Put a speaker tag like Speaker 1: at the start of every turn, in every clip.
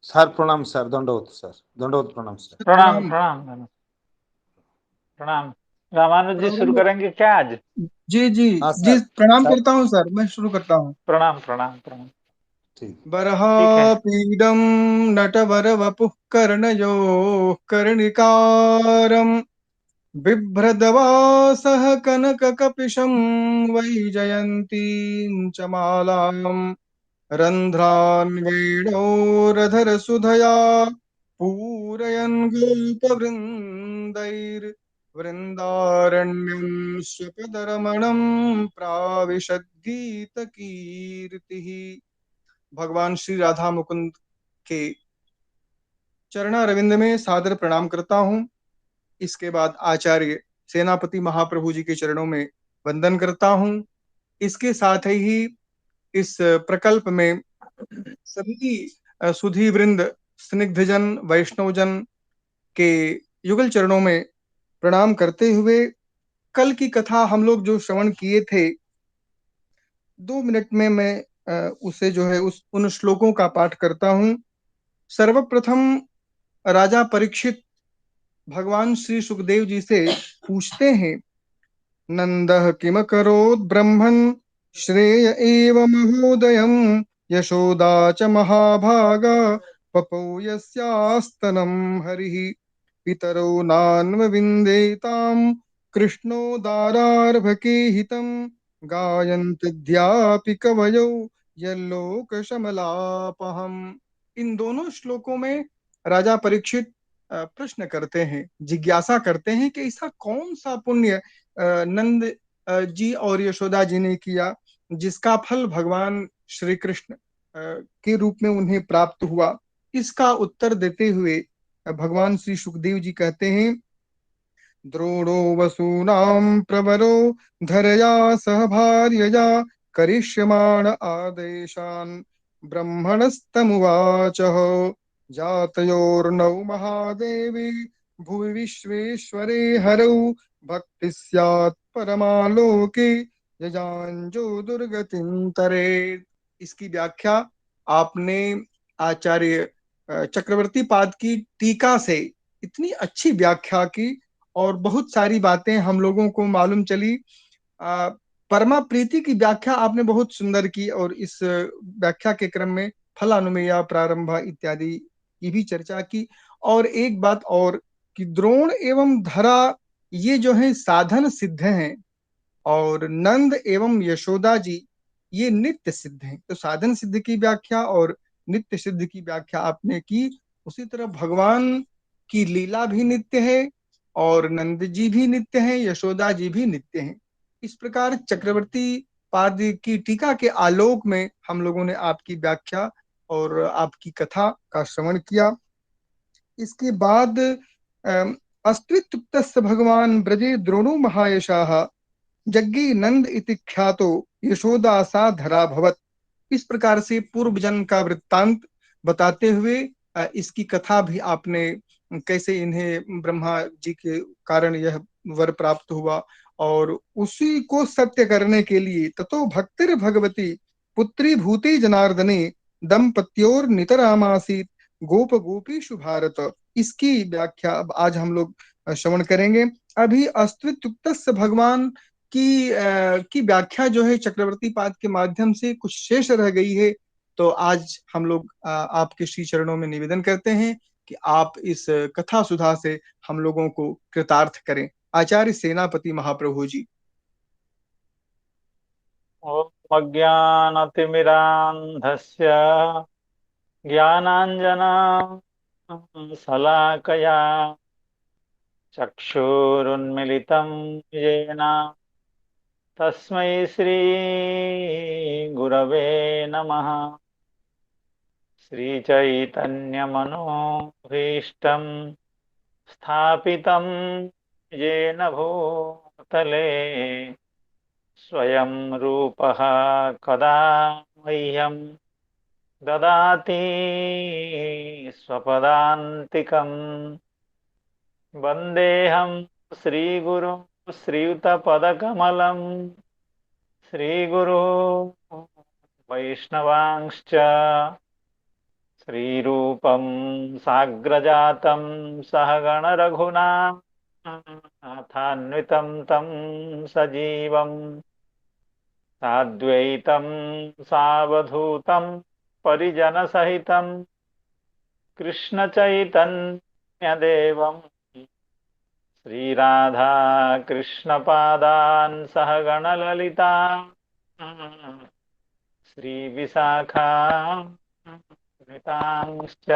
Speaker 1: Sir प्रणाम sir, दंडवत sir, दंडवत प्रणाम सर।
Speaker 2: प्रणाम प्रणाम प्रणाम। रामानुज जी शुरू करेंगे क्या आज?
Speaker 3: जी जी
Speaker 1: हाँ
Speaker 3: जी,
Speaker 1: सर।
Speaker 3: प्रणाम
Speaker 1: सर
Speaker 3: करता हूँ सर, मैं शुरू करता हूँ।
Speaker 2: प्रणाम प्रणाम प्रणाम।
Speaker 1: ठीक।
Speaker 3: बर्हापीडं नटवरवपुः कर्णयोः कर्णिकारं बिभ्रदवासः कनककपिशं वैजयन्तीं च मालाम् रन्ध्रान् वेणोरधरसुधया पूरयन् गोपवृन्दैर्वृन्दारण्यं स्वपदरमणं प्राविशद्गीतकीर्तिः। भगवान श्री राधा मुकुंद के चरणारविंद में सादर प्रणाम करता हूँ। इसके बाद आचार्य सेनापति महाप्रभु जी के चरणों में वंदन करता हूँ। इसके साथ ही इस प्रकल्प में सभी सुधी वृंद, स्निग्धजन, वैष्णवजन के युगल चरणों में प्रणाम करते हुए कल की कथा हम लोग जो श्रवण किए थे, 2 मिनट में मैं उसे जो है उन श्लोकों का पाठ करता हूँ। सर्वप्रथम राजा परीक्षित भगवान श्री सुखदेव जी से पूछते हैं, नंदः किम करोत् ब्रह्मन् श्रेय एव महोदयम् यशोदा च महाभागा पपौ यस्यास्तनं हरिः पितरो नान्वविन्देताम् कृष्णो दारार्भके हितं गायन्त्यद्यापि कवयौ यल्लोकशमलापहम्। इन दोनों श्लोकों में राजा परीक्षित प्रश्न करते हैं, जिज्ञासा करते हैं कि ऐसा कौन सा पुण्य नंद जी और यशोदा जी ने किया जिसका फल भगवान श्री कृष्ण के रूप में उन्हें प्राप्त हुआ। इसका उत्तर देते हुए भगवान श्री सुखदेव जी कहते हैं, द्रोणो वसूनां प्रवरो धरया सह भार्यया करिष्यमाण आदेशान् ब्रह्मणस्तमुवाचः जातयोर्नौ महादेवी भुवि विश्वेश्वरे हरौ भक्ति स्यात् परमालोके यजांजो दुर्गतिं तरेत्। इसकी व्याख्या आपने आचार्य चक्रवर्ती पाद की टीका से इतनी अच्छी व्याख्या की और बहुत सारी बातें हम लोगों को मालूम चली। परमा प्रीति की व्याख्या आपने बहुत सुंदर की और इस व्याख्या के क्रम में फलानुमेया प्रारंभ इत्यादि की भी चर्चा की। और एक बात और कि द्रोण एवं धरा ये जो है साधन सिद्ध हैं और नंद एवं यशोदा जी ये नित्य सिद्ध हैं। तो साधन सिद्ध की व्याख्या और नित्य सिद्ध की व्याख्या आपने की। उसी तरह भगवान की लीला भी नित्य है और नंद जी भी नित्य हैं, यशोदा जी भी नित्य हैं। इस प्रकार चक्रवर्ती पाद की टीका के आलोक में हम लोगों ने आपकी व्याख्या और आपकी कथा का श्रवण किया। इसके बाद अस्त्रित्युक्तस्य भगवान ब्रजे द्रोणो महायशाः जग्गी नंद इति ख्यातो यशोदा सा धरा भवत। इस प्रकार से पूर्व जन्म का वृत्तांत बताते हुए इसकी कथा भी आपने कैसे इन्हें ब्रह्मा जी के कारण यह वर प्राप्त हुआ और उसी को सत्य करने के लिए ततो भक्तिर भगवती पुत्री भूति जनार्दने दंपत्योर नितरामासीत गोप गोपीषु भारत। इसकी व्याख्या अब आज हम लोग श्रवण करेंगे। अभी अस्त्रित्युक्तस्य भगवान की व्याख्या जो है चक्रवर्ती पाद के माध्यम से कुछ शेष रह गई है। तो आज हम लोग आपके श्री चरणों में निवेदन करते हैं कि आप इस कथा सुधा से हम लोगों को कृतार्थ करें। आचार्य सेनापति महाप्रभु जी।
Speaker 2: ओम अज्ञानतिमिरान्धस्य ज्ञानाञ्जनशलाकया चक्षुरुन्मिलितं येन तस्मै श्री गुरवे नमः। श्रीचैतन्यमनोभीष्टं स्थापितं येन भूतले स्वयं रूपः कदा मह्यं ददाति स्वपदान्तिकम्। वन्देऽहं श्रीगुरुं श्रीयुतपदकमलं श्रीगुरु वैष्णवांश्च श्रीरूपं साग्रजातं सहगण रघुनाथान्वितं तं सजीवं साद्वैतं सावधूतं परिजनसहितं कृष्णचैतन्यदेवं श्रीराधा कृष्णपादान् सहगण ललिता श्रीविशाखान्वितांश्च।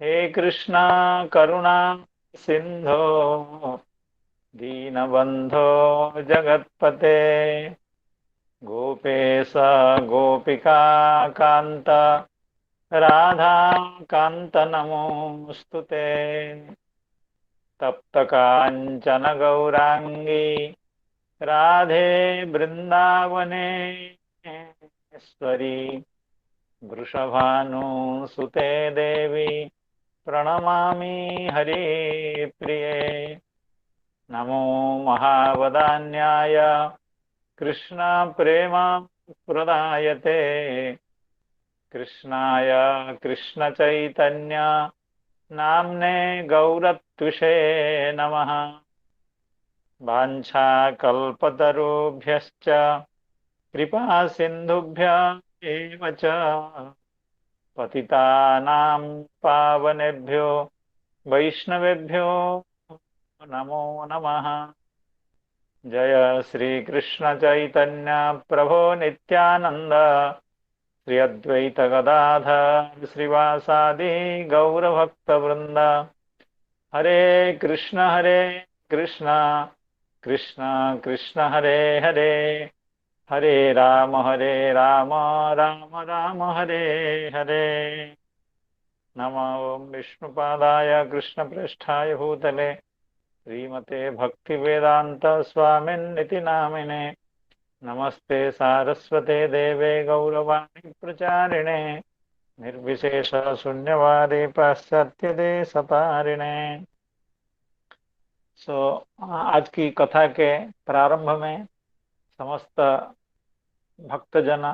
Speaker 2: हे कृष्णा करुणा सिंधो दीनबंधो जगत्पते गोपेश गोपिका कांत राधा कांत नमोस्तुते। तप्त कांचन गौरांगी राधे वृंदावनेश्वरी वृषभानुसुते देवी प्रणमामि हरिप्रिये। नमो महावदान्याय कृष्ण प्रेम प्रदायते कृष्णाय कृष्ण चैतन्य नाम्ने गौरत्विषे नमः। वाञ्छाकल्पतरुभ्यश्च कृपा सिन्धुभ्य एव च पतितानां पावनेभ्यो वैष्णवेभ्यो नमो नमः। जय श्री कृष्ण चैतन्य प्रभो नित्यानंद श्री अद्वैत गदाधर श्रीवासादि गौरभक्तवृंद। हरे कृष्ण कृष्ण कृष्ण हरे हरे हरे राम राम राम हरे हरे। नमो विष्णुपादाय कृष्णप्रेष्ठाय भूतले श्रीमते भक्तिवेदांत स्वामिन्निति नामिने। नमस्ते सारस्वते देवे गौरवाणी प्रचारिणे निर्विशेष शून्यवादी पाश्चात्य देशतारिणे। आज की कथा के प्रारंभ में समस्त भक्तजन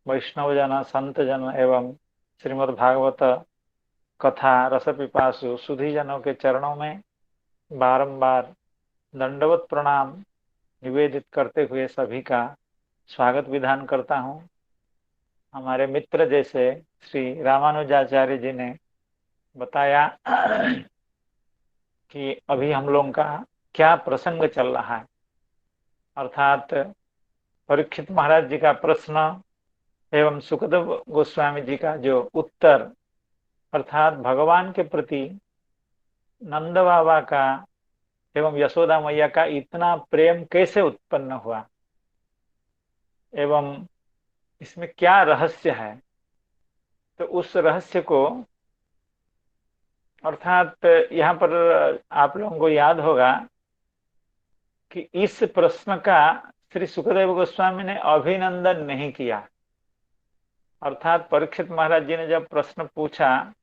Speaker 2: वैष्णवजन संतजन एवं श्रीमद् भागवत कथा रसपिपासु सुधीजनों के चरणों में बारंबार दंडवत प्रणाम निवेदित करते हुए सभी का स्वागत विधान करता हूं। हमारे मित्र जैसे श्री रामानुजाचार्य जी ने बताया कि अभी हम लोगों का क्या प्रसंग चल रहा है, अर्थात परीक्षित महाराज जी का प्रश्न एवं सुखदेव गोस्वामी जी का जो उत्तर, अर्थात भगवान के प्रति नंद बाबा का एवं यशोदा मैया का इतना प्रेम कैसे उत्पन्न हुआ एवं इसमें क्या रहस्य है। तो उस रहस्य को, अर्थात यहाँ पर आप लोगों को याद होगा कि इस प्रश्न का श्री सुखदेव गोस्वामी ने अभिनंदन नहीं किया। अर्थात परीक्षित महाराज जी ने जब प्रश्न पूछा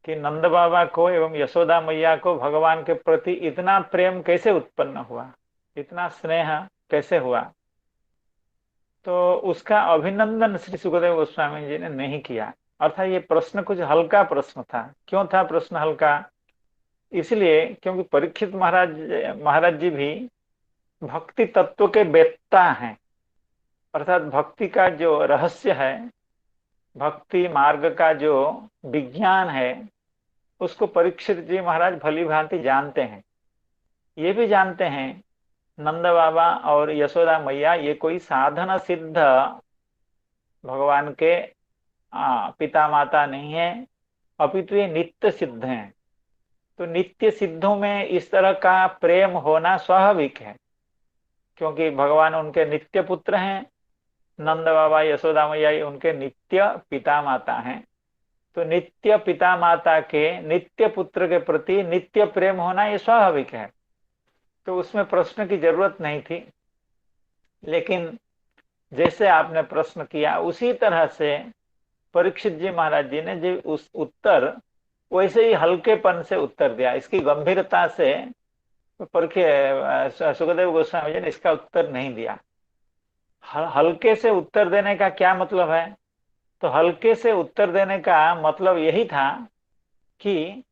Speaker 2: कि नंद बाबा को एवं यशोदा मैया को भगवान के प्रति इतना प्रेम कैसे उत्पन्न हुआ, इतना स्नेह कैसे हुआ, तो उसका अभिनंदन श्री सुखदेव गोस्वामी जी ने नहीं किया। अर्थात ये प्रश्न कुछ हल्का प्रश्न था। क्यों था प्रश्न हल्का? इसलिए क्योंकि परीक्षित महाराज जी भी भक्ति तत्व के वेत्ता हैं। अर्थात भक्ति का जो रहस्य है, भक्ति मार्ग का जो विज्ञान है, उसको परीक्षित जी महाराज भली भांति जानते हैं। ये भी जानते हैं नंद बाबा और यशोदा मैया ये कोई साधन सिद्ध भगवान के पिता माता नहीं है, अपितु ये नित्य सिद्ध हैं। तो नित्य सिद्धों में इस तरह का प्रेम होना स्वाभाविक है, क्योंकि भगवान उनके नित्य पुत्र हैं। नंद बाबा यशोदा मैया उनके नित्य पिता माता हैं। तो नित्य पिता माता के नित्य पुत्र के प्रति नित्य प्रेम होना ये स्वाभाविक है। तो उसमें प्रश्न की जरूरत नहीं थी। लेकिन जैसे आपने प्रश्न किया उसी तरह से परीक्षित जी महाराज जी ने जो उस उत्तर वैसे ही हल्केपन से उत्तर दिया, इसकी गंभीरता से पर सुखदेव गोस्वामी जी ने इसका उत्तर नहीं दिया। हल्के से उत्तर देने का क्या मतलब है? तो हल्के से उत्तर देने का मतलब यही था कि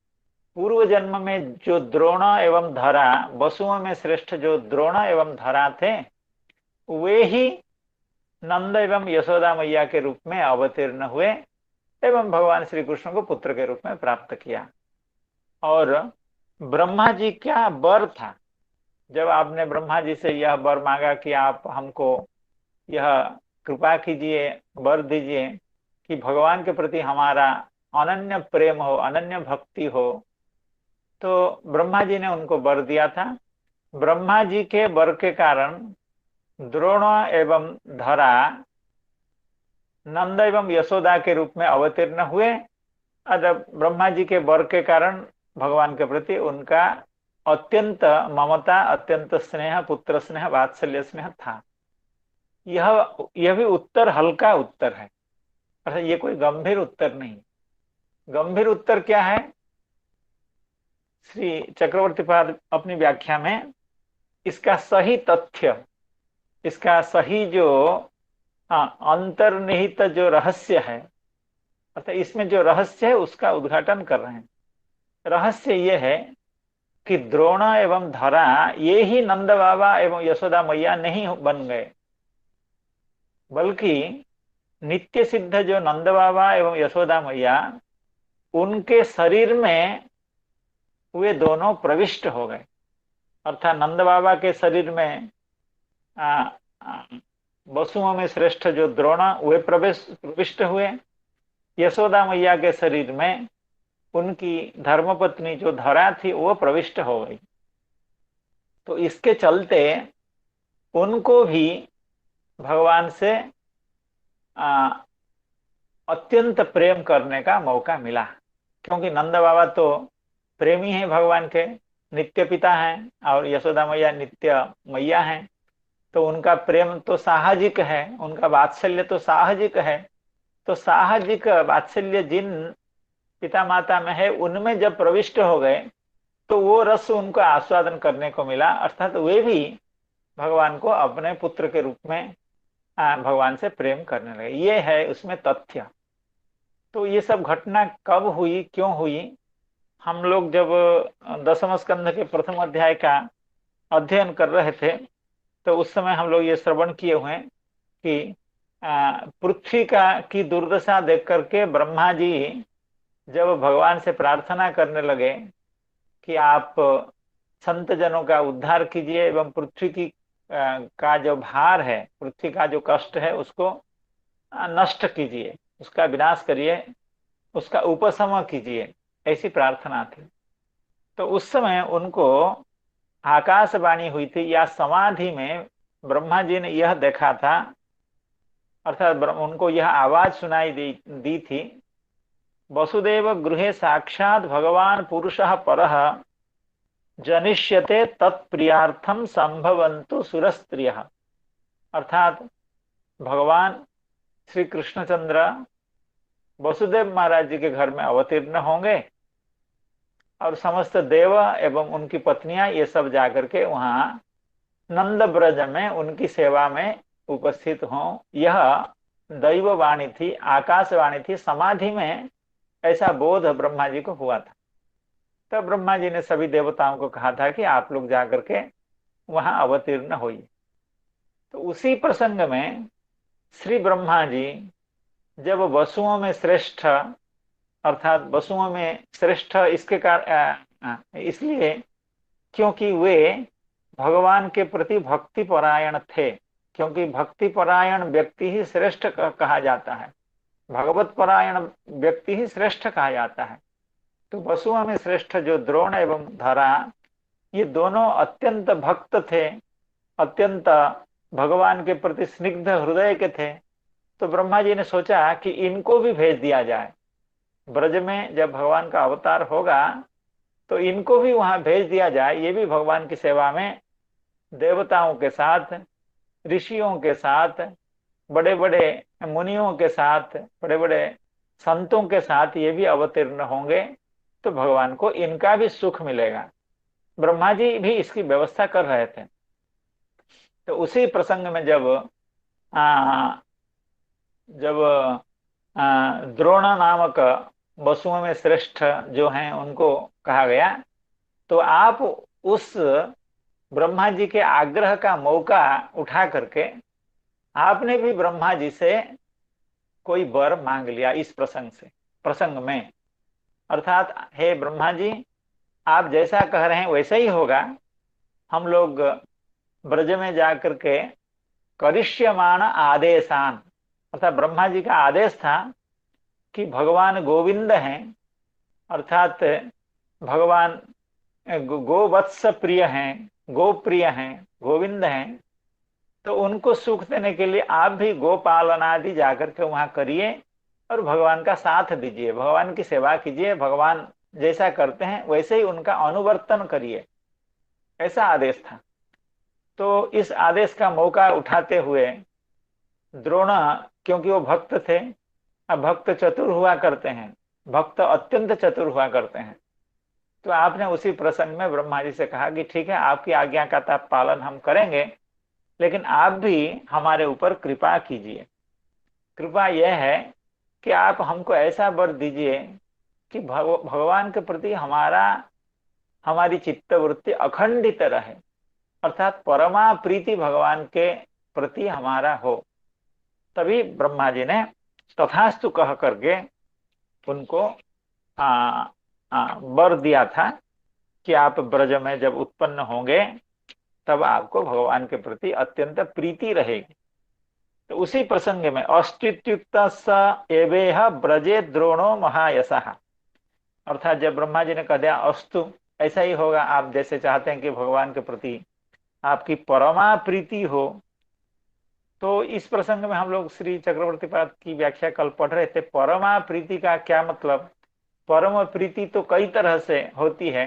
Speaker 2: पूर्व जन्म में जो द्रोण एवं धरा, वसुओं में श्रेष्ठ जो द्रोण एवं धरा थे, वे ही नंद एवं यशोदा मैया के रूप में अवतीर्ण हुए एवं भगवान श्री कृष्ण को पुत्र के रूप में प्राप्त किया। और ब्रह्मा जी क्या वर था, जब आपने ब्रह्मा जी से यह वर मांगा कि आप हमको यह कृपा कीजिए, वर दीजिए कि भगवान के प्रति हमारा अनन्य प्रेम हो, अनन्य भक्ति हो, तो ब्रह्मा जी ने उनको वर दिया था। ब्रह्मा जी के वर के कारण द्रोण एवं धरा नंद एवं यशोदा के रूप में अवतीर्ण हुए। और ब्रह्मा जी के वर के कारण भगवान के प्रति उनका अत्यंत ममता, अत्यंत स्नेह, पुत्र स्नेह, वात्सल्य स्नेह था। यह भी उत्तर हल्का उत्तर है, अर्थात ये कोई गंभीर उत्तर नहीं। गंभीर उत्तर क्या है? श्री चक्रवर्ती पाद अपनी व्याख्या में इसका सही तथ्य, इसका सही जो अंतर्निहित जो रहस्य है, अर्थात इसमें जो रहस्य है उसका उद्घाटन कर रहे हैं। रहस्य ये है कि द्रोण एवं धरा ये ही नंद बाबा एवं यशोदा मैया नहीं बन गए, बल्कि नित्य सिद्ध जो नंद बाबा एवं यशोदा मैया, उनके शरीर में वे दोनों प्रविष्ट हो गए। अर्थात नंद बाबा के शरीर में वसुओं में श्रेष्ठ जो द्रोण वे प्रविष्ट हुए। यशोदा मैया के शरीर में उनकी धर्मपत्नी जो धरा थी वो प्रविष्ट हो गई। तो इसके चलते उनको भी भगवान से अत्यंत प्रेम करने का मौका मिला, क्योंकि नंद बाबा तो प्रेमी हैं भगवान के, नित्य पिता हैं, और यशोदा मैया नित्य मैया हैं। तो उनका प्रेम तो साहजिक है, उनका वात्सल्य तो साहजिक है। तो साहजिक वात्सल्य जिन पिता माता में है, उनमें जब प्रविष्ट हो गए तो वो रस उनको आस्वादन करने को मिला, अर्थात वे भी भगवान को अपने पुत्र के रूप में भगवान से प्रेम करने लगे। ये है उसमें तथ्य। तो ये सब घटना कब हुई, क्यों हुई? हम लोग जब दसम स्कंध के प्रथम अध्याय का अध्ययन कर रहे थे तो उस समय हम लोग ये श्रवण किए हुए हैं कि पृथ्वी की दुर्दशा देख करके ब्रह्मा जी जब भगवान से प्रार्थना करने लगे कि आप संत जनों का उद्धार कीजिए एवं पृथ्वी का जो भार है, पृथ्वी का जो कष्ट है, उसको नष्ट कीजिए, उसका विनाश करिए, उसका उपशम कीजिए, ऐसी प्रार्थना थी। तो उस समय उनको आकाशवाणी हुई थी, या समाधि में ब्रह्मा जी ने यह देखा था, अर्थात उनको यह आवाज सुनाई दी थी, वसुदेव गृहे साक्षात भगवान पुरुषः परः जनिष्यते तत्प्रियार्थम संभवन्तु सुरस्त्रियः। अर्थात भगवान श्री कृष्णचंद्र वसुदेव महाराज जी के घर में अवतीर्ण होंगे और समस्त देव एवं उनकी पत्नियां ये सब जाकर के वहां नंद ब्रज में उनकी सेवा में उपस्थित हों। यह दैववाणी थी, आकाशवाणी थी, समाधि में ऐसा बोध ब्रह्मा जी को हुआ था। तब ब्रह्मा जी ने सभी देवताओं को कहा था कि आप लोग जाकर के वहां अवतीर्ण होइए। तो उसी प्रसंग में श्री ब्रह्मा जी जब वसुओं में श्रेष्ठ, अर्थात वसुओं में श्रेष्ठ इसके कारण इसलिए क्योंकि वे भगवान के प्रति भक्ति परायण थे, क्योंकि भक्ति परायण व्यक्ति ही श्रेष्ठ कहा जाता है, भगवत परायण व्यक्ति ही श्रेष्ठ कहा जाता है। तो वसुओं में श्रेष्ठ जो द्रोण एवं धरा, ये दोनों अत्यंत भक्त थे, अत्यंत भगवान के प्रति स्निग्ध हृदय के थे। तो ब्रह्मा जी ने सोचा कि इनको भी भेज दिया जाए, ब्रज में जब भगवान का अवतार होगा तो इनको भी वहां भेज दिया जाए, ये भी भगवान की सेवा में देवताओं के साथ, ऋषियों के साथ, बड़े बड़े मुनियों के साथ, बड़े बड़े संतों के साथ ये भी अवतीर्ण होंगे, तो भगवान को इनका भी सुख मिलेगा। ब्रह्मा जी भी इसकी व्यवस्था कर रहे थे। तो उसी प्रसंग में आ, जब द्रोण नामक वसुओं में श्रेष्ठ जो हैं उनको कहा गया, तो आप उस ब्रह्मा जी के आग्रह का मौका उठा करके आपने भी ब्रह्मा जी से कोई वर मांग लिया इस प्रसंग में। अर्थात हे ब्रह्मा जी, आप जैसा कह रहे हैं वैसा ही होगा। हम लोग ब्रज में जाकर के करिष्यमाण आदेशान, अर्थात ब्रह्मा जी का आदेश था कि भगवान गोविंद हैं, अर्थात भगवान गोवत्स प्रिय हैं, गोप्रिय हैं, गोविंद हैं। तो उनको सुख देने के लिए आप भी गोपालन आदि जाकर के वहां करिए और भगवान का साथ दीजिए, भगवान की सेवा कीजिए, भगवान जैसा करते हैं वैसे ही उनका अनुवर्तन करिए, ऐसा आदेश था। तो इस आदेश का मौका उठाते हुए द्रोण, क्योंकि वो भक्त थे, अब भक्त चतुर हुआ करते हैं, भक्त अत्यंत चतुर हुआ करते हैं, तो आपने उसी प्रसंग में ब्रह्मा जी से कहा कि ठीक है, आपकी आज्ञा का पालन हम करेंगे, लेकिन आप भी हमारे ऊपर कृपा कीजिए। कृपा यह है कि आप हमको ऐसा वर दीजिए कि भगवान के प्रति हमारी चित्तवृत्ति अखंडित रहे, अर्थात परमा प्रीति भगवान के प्रति हमारा हो। तभी ब्रह्मा जी ने तथास्तु कह करके उनको वर दिया था कि आप ब्रज में जब उत्पन्न होंगे तब आपको भगवान के प्रति अत्यंत प्रीति रहेगी। तो उसी प्रसंग में अस्त्युक्त स एवेह ब्रजे द्रोणो महायशः, अर्थात जब ब्रह्मा जी ने कह दिया अस्तु, ऐसा ही होगा, आप जैसे चाहते हैं कि भगवान के प्रति आपकी परमा प्रीति हो। तो इस प्रसंग में हम लोग श्री चक्रवर्ती पाद की व्याख्या कल पढ़ रहे थे। परमा प्रीति का क्या मतलब? परम प्रीति तो कई तरह से होती है,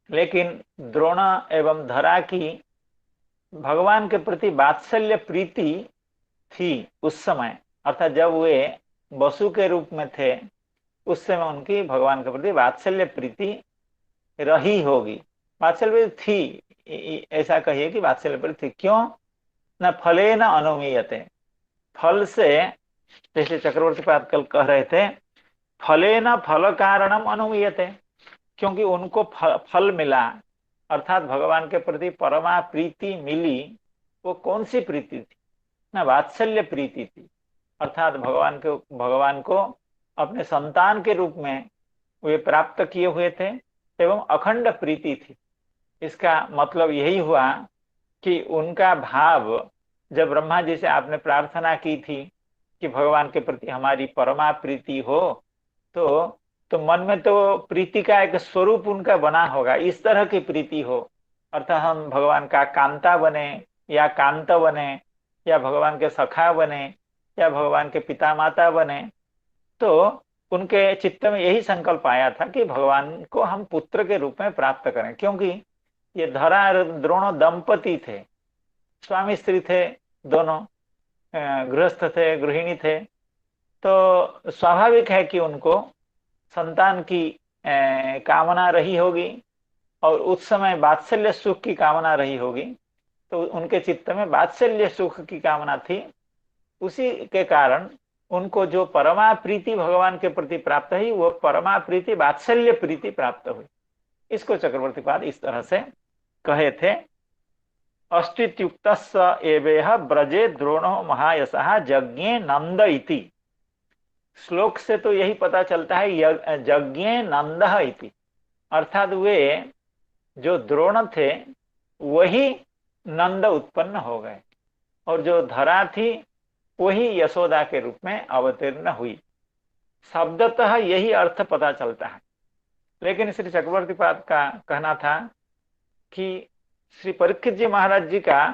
Speaker 2: लेकिन द्रोण एवं धरा की भगवान के प्रति वात्सल्य प्रीति थी उस समय, अर्थात जब वे वसु के रूप में थे उस समय उनकी भगवान के प्रति वात्सल्य प्रीति रही होगी, वात्सल्य थी, ऐसा कहिए कि वात्सल्य प्रीति। क्यों? न फले न अनुमीयते, फल से, जैसे चक्रवर्ती पाद कल कह रहे थे, फले न फल कारणम अनुमीयते, क्योंकि उनको फल मिला, अर्थात भगवान के प्रति परमा प्रीति मिली। वो कौन सी प्रीति थी? ना वात्सल्य प्रीति थी, अर्थात भगवान को अपने संतान के रूप में वे प्राप्त किए हुए थे एवं अखंड प्रीति थी। इसका मतलब यही हुआ कि उनका भाव, जब ब्रह्मा जी से आपने प्रार्थना की थी कि भगवान के प्रति हमारी परमा प्रीति हो, तो मन में तो प्रीति का एक स्वरूप उनका बना होगा, इस तरह की प्रीति हो, अर्थात हम भगवान का कांता बने या कांत बने या भगवान के सखा बने या भगवान के पिता माता बने। तो उनके चित्त में यही संकल्प आया था कि भगवान को हम पुत्र के रूप में प्राप्त करें, क्योंकि ये धरा और द्रोण दंपति थे, स्वामी स्त्री थे, दोनों गृहस्थ थे, गृहिणी थे। तो स्वाभाविक है कि उनको संतान की कामना रही होगी और उस समय वात्सल्य सुख की कामना रही होगी, तो उनके चित्त में वात्सल्य सुख की कामना थी। उसी के कारण उनको जो परमा प्रीति भगवान के प्रति प्राप्त हुई, वो परमा प्रीति वात्सल्य प्रीति प्राप्त हुई। इसको चक्रवर्ती पाद इस तरह से कहे थे, अस्तित्युक्तस्स एवेह ब्रजे द्रोणो महायशः यज्ञे नंद इति। श्लोक से तो यही पता चलता है यज्ञे नंद इति, अर्थात वे जो द्रोण थे वही नंद उत्पन्न हो गए और जो धरा थी वही यशोदा के रूप में अवतीर्ण हुई। शब्दतः यही अर्थ पता चलता है, लेकिन श्री चक्रवर्ती पाद का कहना था कि श्री परीक्षित जी महाराज जी का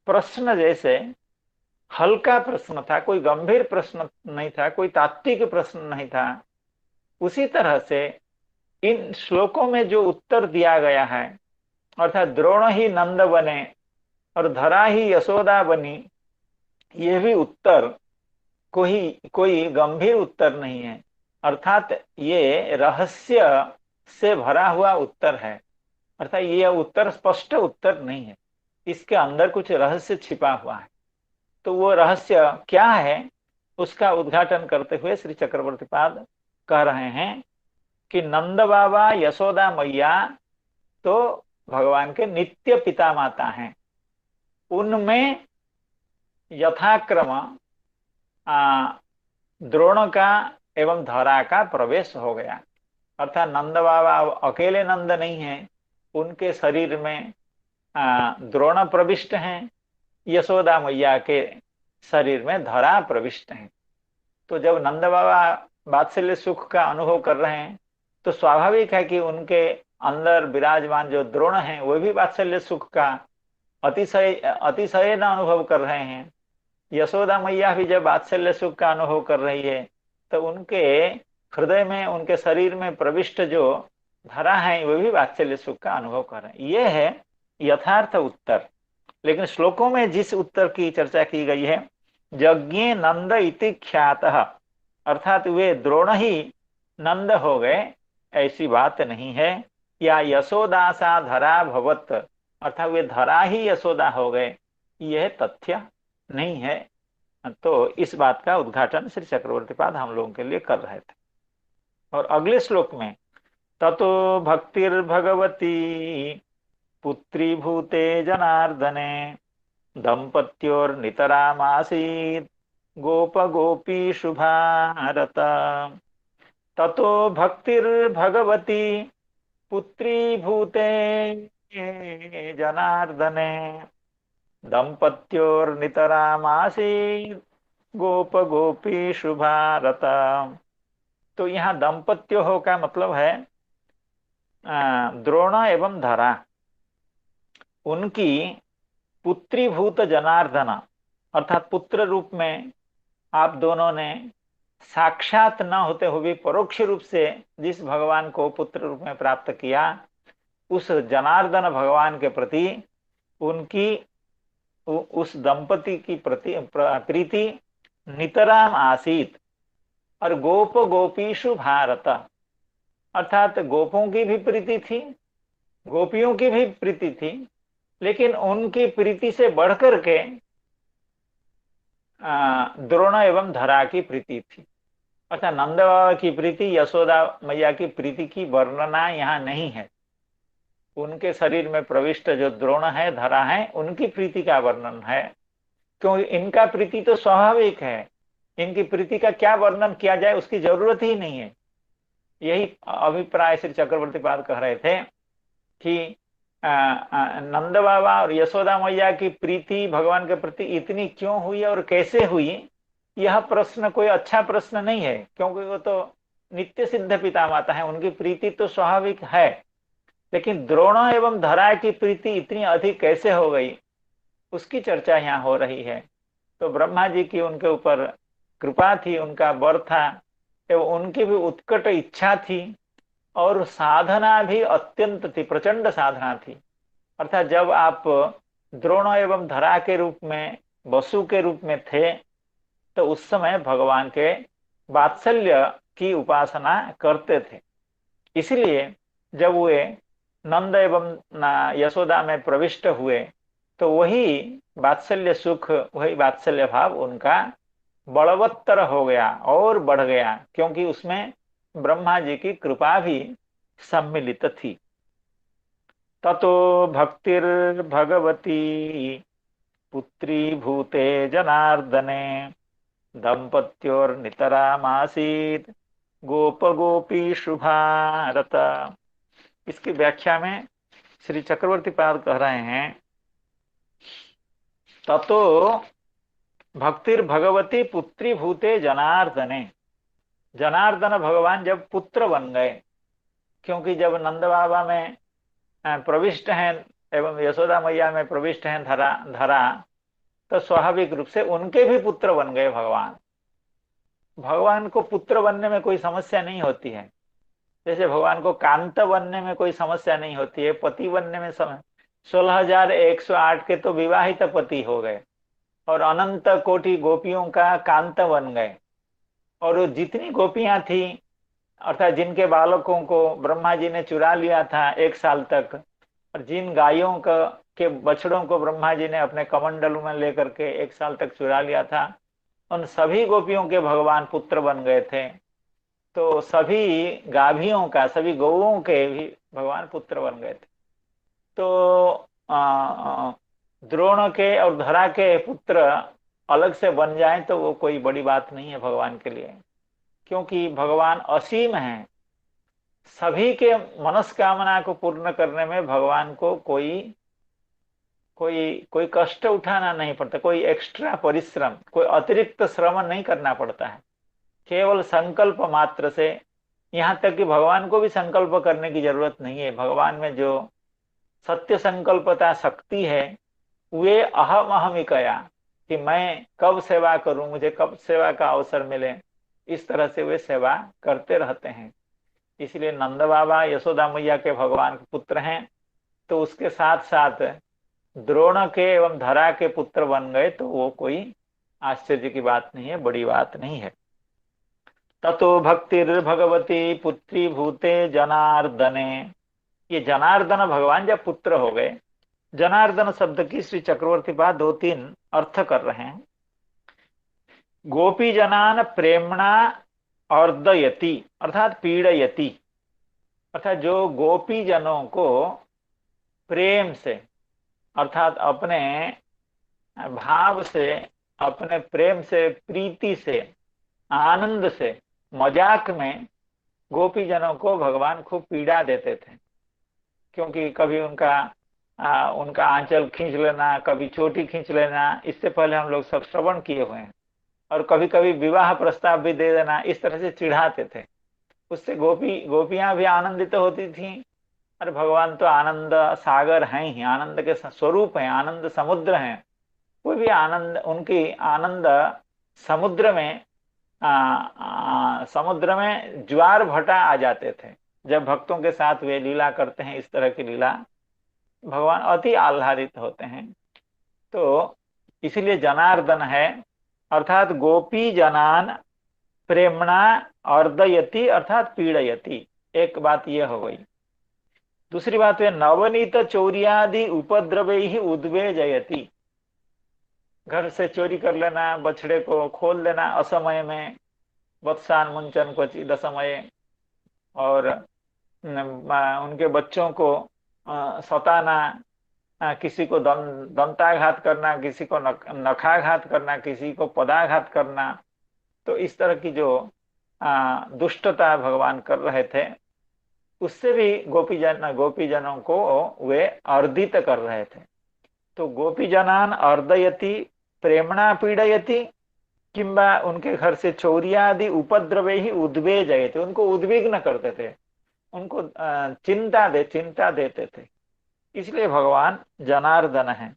Speaker 2: प्रश्न जैसे हल्का प्रश्न था, कोई गंभीर प्रश्न नहीं था, कोई तात्विक प्रश्न नहीं था, उसी तरह से इन श्लोकों में जो उत्तर दिया गया है, अर्थात द्रोण ही नंद बने और धरा ही यशोदा बनी, यह भी उत्तर कोई गंभीर उत्तर नहीं है, अर्थात ये रहस्य से भरा हुआ उत्तर है। अर्थात ये उत्तर स्पष्ट उत्तर नहीं है, इसके अंदर कुछ रहस्य छिपा हुआ है। तो वो रहस्य क्या है उसका उद्घाटन करते हुए श्री चक्रवर्ती पाद कह रहे हैं कि नंद बाबा यशोदा मैया तो भगवान के नित्य पिता माता हैं। उनमें यथाक्रम द्रोण का एवं धरा का प्रवेश हो गया। अर्थात नंद बाबा अकेले नंद नहीं है, उनके शरीर में द्रोण प्रविष्ट हैं, यशोदा मैया के शरीर में धरा प्रविष्ट हैं। तो जब नंद बाबा वात्सल्य सुख का अनुभव कर रहे हैं तो स्वाभाविक है कि उनके अंदर विराजमान जो द्रोण हैं वो भी वात्सल्य सुख का अतिशय न अनुभव कर रहे हैं। यशोदा मैया भी जब वात्सल्य सुख का अनुभव कर रही है तो उनके हृदय में, उनके शरीर में प्रविष्ट जो धरा है वो भी वात्सल्य सुख का अनुभव कर रहे हैं। ये है यथार्थ उत्तर। लेकिन श्लोकों में जिस उत्तर की चर्चा की गई है, यज्ञे नंद इति ख्यातः, अर्थात वे द्रोण ही नंद हो गए, ऐसी बात नहीं है। या यशोदासा धरा भवत, अर्थात वे धरा ही यशोदा हो गए, यह तथ्य नहीं है। तो इस बात का उद्घाटन श्री चक्रवर्ती पाद हम लोगों के लिए कर रहे थे। और अगले श्लोक में ततो भक्तिर्भगवती पुत्री भूते जनार्दने दंपत्योर्नितरामासीत् गोप गोपीषु भारत। ततो भक्तिर्भगवती पुत्री भूते जनार्दने दंपत्योर्नितरामासीत् गोप गोपीषु भारत। तो यहाँ दंपत्यो का मतलब है द्रोण एवं धरा, उनकी पुत्रीभूत जनार्दन, अर्थात पुत्र रूप में आप दोनों ने साक्षात न होते हुए परोक्ष रूप से जिस भगवान को पुत्र रूप में प्राप्त किया, उस जनार्दन भगवान के प्रति उनकी उस दंपति की प्रति प्रीति नितराम आसीत। और गोप गोपीषु भारत, अर्थात गोपों की भी प्रीति थी, गोपियों की भी प्रीति थी, लेकिन उनकी प्रीति से बढ़कर के द्रोण एवं धरा की प्रीति थी। अर्थात नंद बाबा की प्रीति, यशोदा मैया की प्रीति की वर्णना यहाँ नहीं है। उनके शरीर में प्रविष्ट जो द्रोण है, धरा है, उनकी प्रीति का वर्णन है, क्योंकि इनका प्रीति तो स्वाभाविक है। इनकी प्रीति का क्या वर्णन किया जाए उसकी जरूरत ही नहीं है। यही अभिप्राय श्री चक्रवर्ती पाद कह रहे थे कि नंद बाबा और यशोदा मैया की प्रीति भगवान के प्रति इतनी क्यों हुई और कैसे हुई, यह प्रश्न कोई अच्छा प्रश्न नहीं है, क्योंकि वो तो नित्य सिद्ध पिता माता है, उनकी प्रीति तो स्वाभाविक है। लेकिन द्रोण एवं धरा की प्रीति इतनी अधिक कैसे हो गई, उसकी चर्चा यहाँ हो रही है। तो ब्रह्मा जी की उनके ऊपर कृपा थी, उनका वर था, एवं उनकी भी उत्कट इच्छा थी, और साधना भी अत्यंत थी, प्रचंड साधना थी। अर्थात जब आप द्रोण एवं धरा के रूप में, वसु के रूप में थे, तो उस समय भगवान के वात्सल्य की उपासना करते थे। इसलिए जब वे नंद एवं यशोदा में प्रविष्ट हुए तो वही वात्सल्य सुख, वही वात्सल्य भाव उनका बलवत्तर हो गया और बढ़ गया, क्योंकि उसमें ब्रह्मा जी की कृपा भी सम्मिलित थी। ततो भक्तिर्भगवती पुत्री भूते जनार्दने दंपत्योर्नितरामासीत् गोप गोपीषु भारत। इसकी व्याख्या में श्री चक्रवर्ती पाद कह रहे हैं, ततो भक्तिर्भगवती पुत्री भूते जनार्दने। जनार्दन भगवान जब पुत्र बन गए, क्योंकि जब नंद बाबा में प्रविष्ट हैं एवं यशोदा मैया में प्रविष्ट हैं धरा, तो स्वाभाविक रूप से उनके भी पुत्र बन गए भगवान। भगवान को पुत्र बनने में कोई समस्या नहीं होती है, जैसे भगवान को कांत बनने में कोई समस्या नहीं होती है, पति बनने में 16,108 के तो विवाहित पति हो गए, और अनंत कोटि गोपियों का कांत बन गए। और जितनी गोपियां थी, अर्थात जिनके बालकों को ब्रह्मा जी ने चुरा लिया था 1 साल तक, और जिन गायों का के बछड़ों को ब्रह्मा जी ने अपने कमंडलू में लेकर के 1 साल तक चुरा लिया था, उन सभी गोपियों के भगवान पुत्र बन गए थे। तो सभी गाभियों का, सभी गौओं के भी भगवान पुत्र बन गए थे। तो द्रोण के और धरा के पुत्र अलग से बन जाएं तो वो कोई बड़ी बात नहीं है भगवान के लिए, क्योंकि भगवान असीम है। सभी के मनस्कामना को पूर्ण करने में भगवान को कोई कोई कोई कष्ट उठाना नहीं पड़ता, कोई एक्स्ट्रा परिश्रम, कोई अतिरिक्त श्रम नहीं करना पड़ता है। केवल संकल्प मात्र से, यहाँ तक कि भगवान को भी संकल्प करने की जरूरत नहीं है। भगवान में जो सत्य संकल्पता शक्ति है, वे अहम अहमिकया, कि मैं कब सेवा करूं, मुझे कब सेवा का अवसर मिले, इस तरह से वे सेवा करते रहते हैं। इसलिए नंद बाबा यशोदा मैया के भगवान के पुत्र हैं, तो उसके साथ साथ द्रोण के एवं धरा के पुत्र बन गए, तो वो कोई आश्चर्य की बात नहीं है, बड़ी बात नहीं है। ततो भक्तिर्भगवती पुत्री भूते जनार्दने, ये जनार्दन भगवान जब पुत्र हो गए, जनार्दन शब्द की श्री चक्रवर्ती पाद 2-3 अर्थ कर रहे हैं। गोपी जनान प्रेमणा अर्दयति अर्थात पीड़यति, अर्थात जो गोपी जनों को प्रेम से अर्थात अपने भाव से, अपने प्रेम से, प्रीति से, आनंद से, मजाक में गोपी जनों को भगवान खूब पीड़ा देते थे। क्योंकि कभी उनका आंचल खींच लेना, कभी चोटी खींच लेना, इससे पहले हम लोग सब श्रवण किए हुए हैं। और कभी कभी विवाह प्रस्ताव भी दे देना, इस तरह से चिढ़ाते थे। उससे गोपियां भी आनंदित होती थीं। और भगवान तो आनंद सागर हैं ही, आनंद के स्वरूप हैं, आनंद समुद्र हैं। कोई भी आनंद, उनकी आनंद समुद्र में ज्वार भटा आ जाते थे। जब भक्तों के साथ वे लीला करते हैं, इस तरह की लीला, भगवान अति आह्लादित होते हैं। तो इसलिए जनार्दन है, अर्थात गोपी जनान प्रेमणा अर्दयति अर्थात पीड़यति। एक बात यह हो गई। दूसरी बात है नवनीत चौर्यादि उपद्रवे ही उद्वेजयति, घर से चोरी कर लेना, बछड़े को खोल लेना असमय में, वत्सान मुंचन क्वचिद असमय, और उनके बच्चों को सताना, किसी को दंताघात करना, किसी को नखाघात करना, किसी को पदाघात करना। तो इस तरह की जो दुष्टता भगवान कर रहे थे, उससे भी गोपीजनों को वे अर्दित कर रहे थे। तो गोपीजनान अर्दयति प्रेमणा पीड़यति, किंबा उनके घर से चौर्यादि उपद्रवे ही उद्वेजयति, उनको उद्विग्न करते थे, उनको चिंता देते थे। इसलिए भगवान जनार्दन है।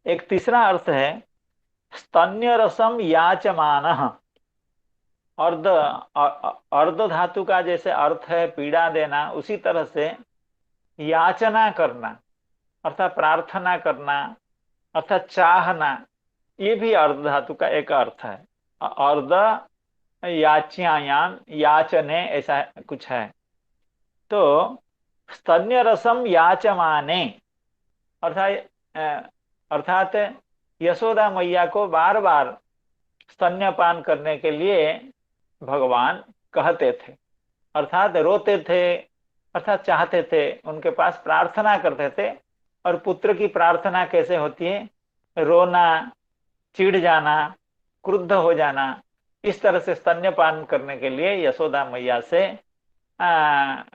Speaker 2: एक तीसरा अर्थ है स्तन्य रसम याचमान। अर्ध धातु का जैसे अर्थ है पीड़ा देना, उसी तरह से याचना करना अर्थात प्रार्थना करना अर्थात चाहना, ये भी अर्ध धातु का एक अर्थ है। अर्ध याच्यायाम याचने ऐसा कुछ है। तो स्तन्य रसम याचमाने अर्थात यशोदा मैया को बार बार स्तन्यपान करने के लिए भगवान कहते थे, अर्थात रोते थे, अर्थात चाहते थे, उनके पास प्रार्थना करते थे। और पुत्र की प्रार्थना कैसे होती है? रोना, चिढ़ जाना, क्रुद्ध हो जाना, इस तरह से स्तन्यपान करने के लिए यशोदा मैया से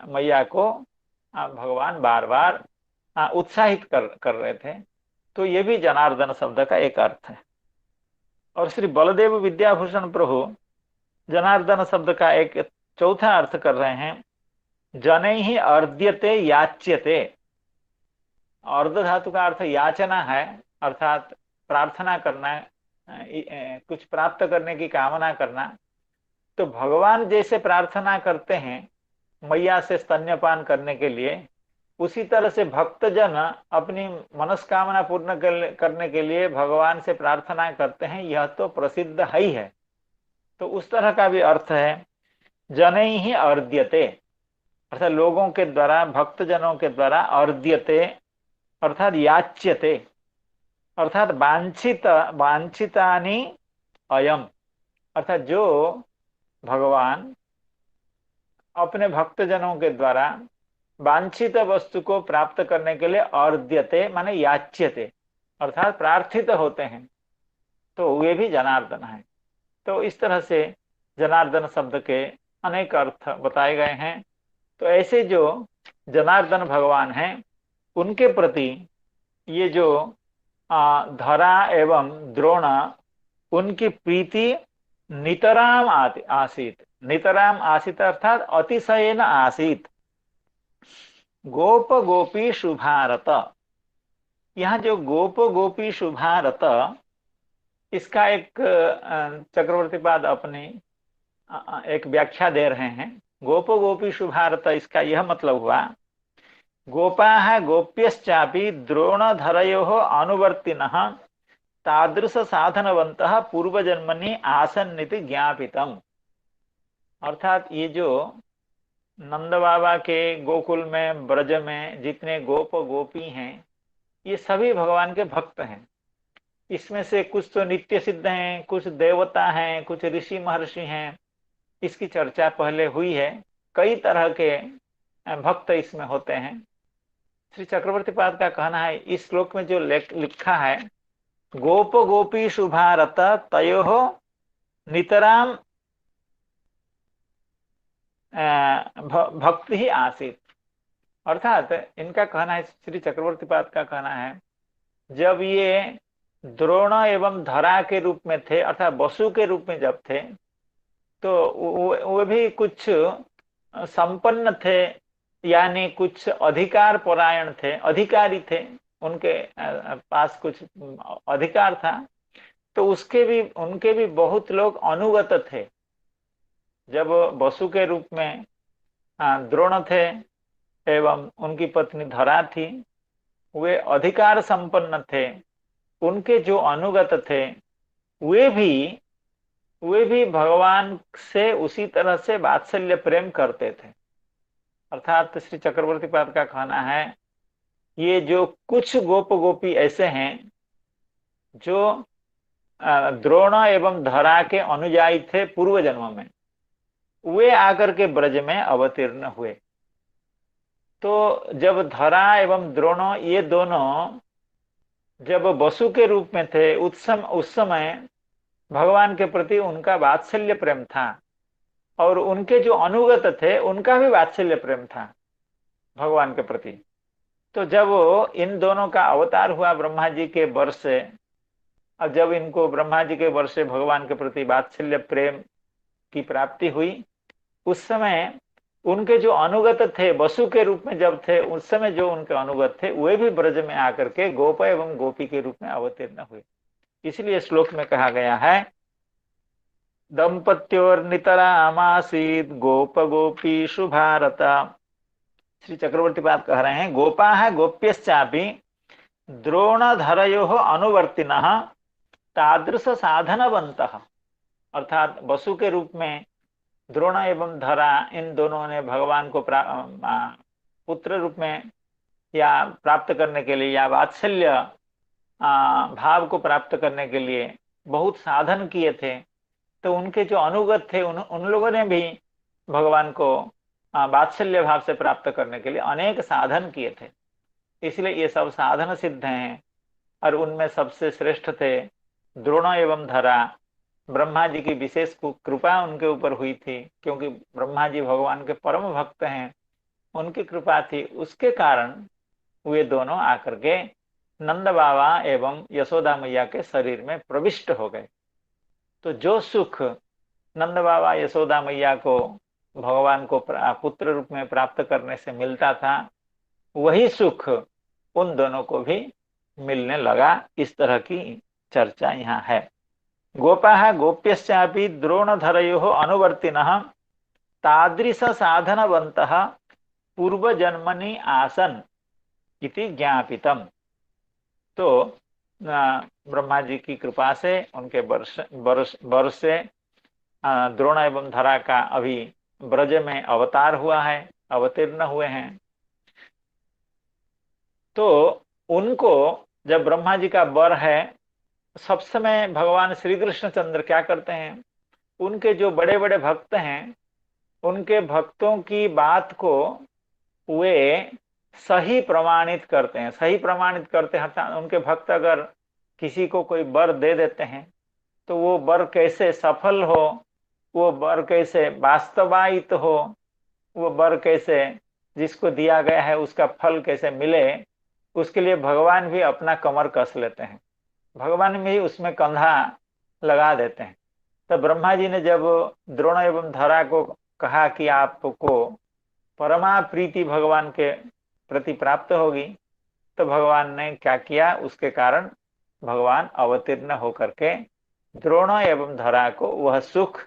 Speaker 2: मैया को भगवान बार बार उत्साहित कर रहे थे। तो ये भी जनार्दन शब्द का एक अर्थ है। और श्री बलदेव विद्याभूषण प्रभु जनार्दन शब्द का एक चौथा अर्थ कर रहे हैं, जनै ही अर्द्यते याच्यते। अर्ध धातु का अर्थ याचना है, अर्थात प्रार्थना करना, कुछ प्राप्त करने की कामना करना। तो भगवान जैसे प्रार्थना करते हैं मैया से स्तन्यपान करने के लिए, उसी तरह से भक्तजन अपनी मनस्कामना पूर्ण करने के लिए भगवान से प्रार्थना करते हैं, यह तो प्रसिद्ध है ही है। तो उस तरह का भी अर्थ है जनै ही अर्द्यते, अर्थात लोगों के द्वारा, भक्तजनों के द्वारा अर्द्यते अर्थात याच्यते अर्थात वांछितानि अयम, अर्थात जो भगवान अपने भक्तजनों के द्वारा वांछित वस्तु को प्राप्त करने के लिए अर्द्यते माने याच्यते अर्थात प्रार्थित होते हैं, तो वे भी जनार्दन हैं। तो इस तरह से जनार्दन शब्द के अनेक अर्थ बताए गए हैं। तो ऐसे जो जनार्दन भगवान हैं उनके प्रति ये जो धरा एवं द्रोण उनकी प्रीति नितराम आसीत, नितराम आसीत अर्थात अतिशयन आसीत। गोप गोपी शुभारत, यहाँ जो गोप गोपी शुभारत, इसका एक चक्रवर्ती पाद अपनी एक व्याख्या दे रहे हैं। गोप गोपी शुभारत, इसका यह मतलब हुआ गोपाः गोप्यश्चापि द्रोणधरयोः अनुवर्तिनः तादृश साधनवन्तः पूर्वजन्मनि आसन्निति ज्ञापितम्। अर्थात ये जो नंद बाबा के गोकुल में, ब्रज में जितने गोप गोपी हैं, ये सभी भगवान के भक्त हैं। इसमें से कुछ तो नित्य सिद्ध हैं, कुछ देवता हैं, कुछ ऋषि महर्षि हैं, इसकी चर्चा पहले हुई है। कई तरह के भक्त इसमें होते हैं। श्री चक्रवर्ती पाद का कहना है इस श्लोक में जो लिखा है गोप गोपी शुभारत तयोः नितराम भक्ति ही आसीत, अर्थात इनका कहना है, श्री चक्रवर्ती पाद का कहना है, जब ये द्रोण एवं धरा के रूप में थे अर्थात वसु के रूप में जब थे, तो वे भी कुछ संपन्न थे, यानी कुछ अधिकार परायण थे, अधिकारी थे, उनके पास कुछ अधिकार था। तो उनके भी बहुत लोग अनुगत थे। जब वसु के रूप में द्रोण थे एवं उनकी पत्नी धरा थी, वे अधिकार संपन्न थे। उनके जो अनुगत थे वे भी भगवान से उसी तरह से वात्सल्य प्रेम करते थे। अर्थात श्री चक्रवर्ती पाद का कहना है ये जो कुछ गोप गोपी ऐसे हैं जो द्रोण एवं धरा के अनुयायी थे पूर्व जन्म में, वे आकर के ब्रज में अवतीर्ण हुए। तो जब धरा एवं द्रोण ये दोनों जब वसु के रूप में थे, उस समय भगवान के प्रति उनका वात्सल्य प्रेम था, और उनके जो अनुगत थे उनका भी वात्सल्य प्रेम था भगवान के प्रति। तो जब इन दोनों का अवतार हुआ ब्रह्मा जी के वर से, अब जब इनको ब्रह्मा जी के वर से भगवान के प्रति वात्सल्य प्रेम की प्राप्ति हुई, उस समय उनके जो अनुगत थे वसु के रूप में जब थे, उस समय जो उनके अनुगत थे वे भी ब्रज में आकर के गोप एवं गोपी के रूप में अवतीर्ण हुए। इसलिए श्लोक में कहा गया है दंपत्योर्नितरामासीत् गोप गोपीषु भारत। श्री चक्रवर्ती पाद कह रहे हैं गोपाः गोप्यश्चापि द्रोणधरयोः अनुवर्तिनः तादृश साधनवन्तः, अर्थात वसु के रूप में द्रोण एवं धरा इन दोनों ने भगवान को पुत्र रूप में या प्राप्त करने के लिए या वात्सल्य भाव को प्राप्त करने के लिए बहुत साधन किए थे। तो उनके जो अनुगत थे उन लोगों ने भी भगवान को वात्सल्य भाव से प्राप्त करने के लिए अनेक साधन किए थे। इसलिए ये सब साधन सिद्ध हैं, और उनमें सबसे श्रेष्ठ थे द्रोण एवं धरा। ब्रह्मा जी की विशेष कृपा उनके ऊपर हुई थी, क्योंकि ब्रह्मा जी भगवान के परम भक्त हैं, उनकी कृपा थी। उसके कारण वे दोनों आकर के नंद बाबा एवं यशोदा मैया के शरीर में प्रविष्ट हो गए। तो जो सुख नंद बाबा यशोदा मैया को भगवान को पुत्र रूप में प्राप्त करने से मिलता था, वही सुख उन दोनों को भी मिलने लगा। इस तरह की चर्चा यहाँ है। गोपाः गोप्यश्चापि द्रोणधरयोः अनुवर्तिनः तादृश साधनवन्तः पूर्वजन्मनि आसन इति ज्ञापितम्। तो ब्रह्मा जी की कृपा से उनके वर्ष से द्रोण एवं धरा का अभी ब्रज में अवतार हुआ है। अवतीर्ण हुए हैं। तो उनको जब ब्रह्मा जी का वर है, सब समय भगवान श्री कृष्णचंद्र क्या करते हैं, उनके जो बड़े बड़े भक्त हैं उनके भक्तों की बात को वे सही प्रमाणित करते हैं। सही प्रमाणित करते हैं अर्थात उनके भक्त अगर किसी को कोई वर दे देते हैं तो वो वर कैसे सफल हो, वो वर कैसे वास्तवायित हो, वो वर कैसे जिसको दिया गया है उसका फल कैसे मिले, उसके लिए भगवान भी अपना कमर कस लेते हैं, भगवान भी उसमें कंधा लगा देते हैं। तो ब्रह्मा जी ने जब द्रोण एवं धरा को कहा कि आपको परमा प्रीति भगवान के प्रति प्राप्त होगी, तो भगवान ने क्या किया, उसके कारण भगवान अवतीर्ण होकर के द्रोण एवं धरा को वह सुख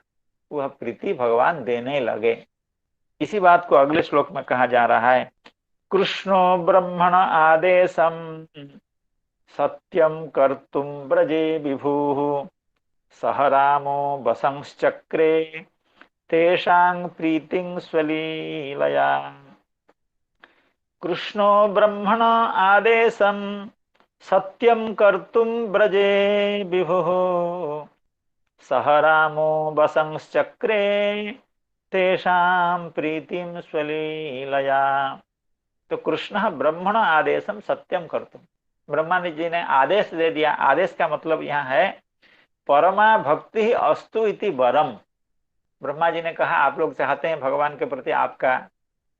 Speaker 2: वह प्रीति भगवान देने लगे। इसी बात को अगले श्लोक में कहा जा रहा है, कृष्णो ब्रह्मण आदेशम सत्यम कर्तुम ब्रजे विभुः सह रामो वसंश्चक्रे तेषां प्रीतिं स्वलीलया। कृष्णो ब्रह्मण आदेशं सत्यं कर्तुं ब्रजे विभुः सह रामो वसंश्चक्रे तेषां प्रीतिं स्वलीलया। तो कृष्ण ब्रह्मण आदेशम सत्यम कर्तुं, ब्रह्मा जी ने आदेश दे दिया। आदेश का मतलब यहाँ है परमा भक्ति अस्तु इति वरम। ब्रह्मा जी ने कहा आप लोग चाहते हैं भगवान के प्रति आपका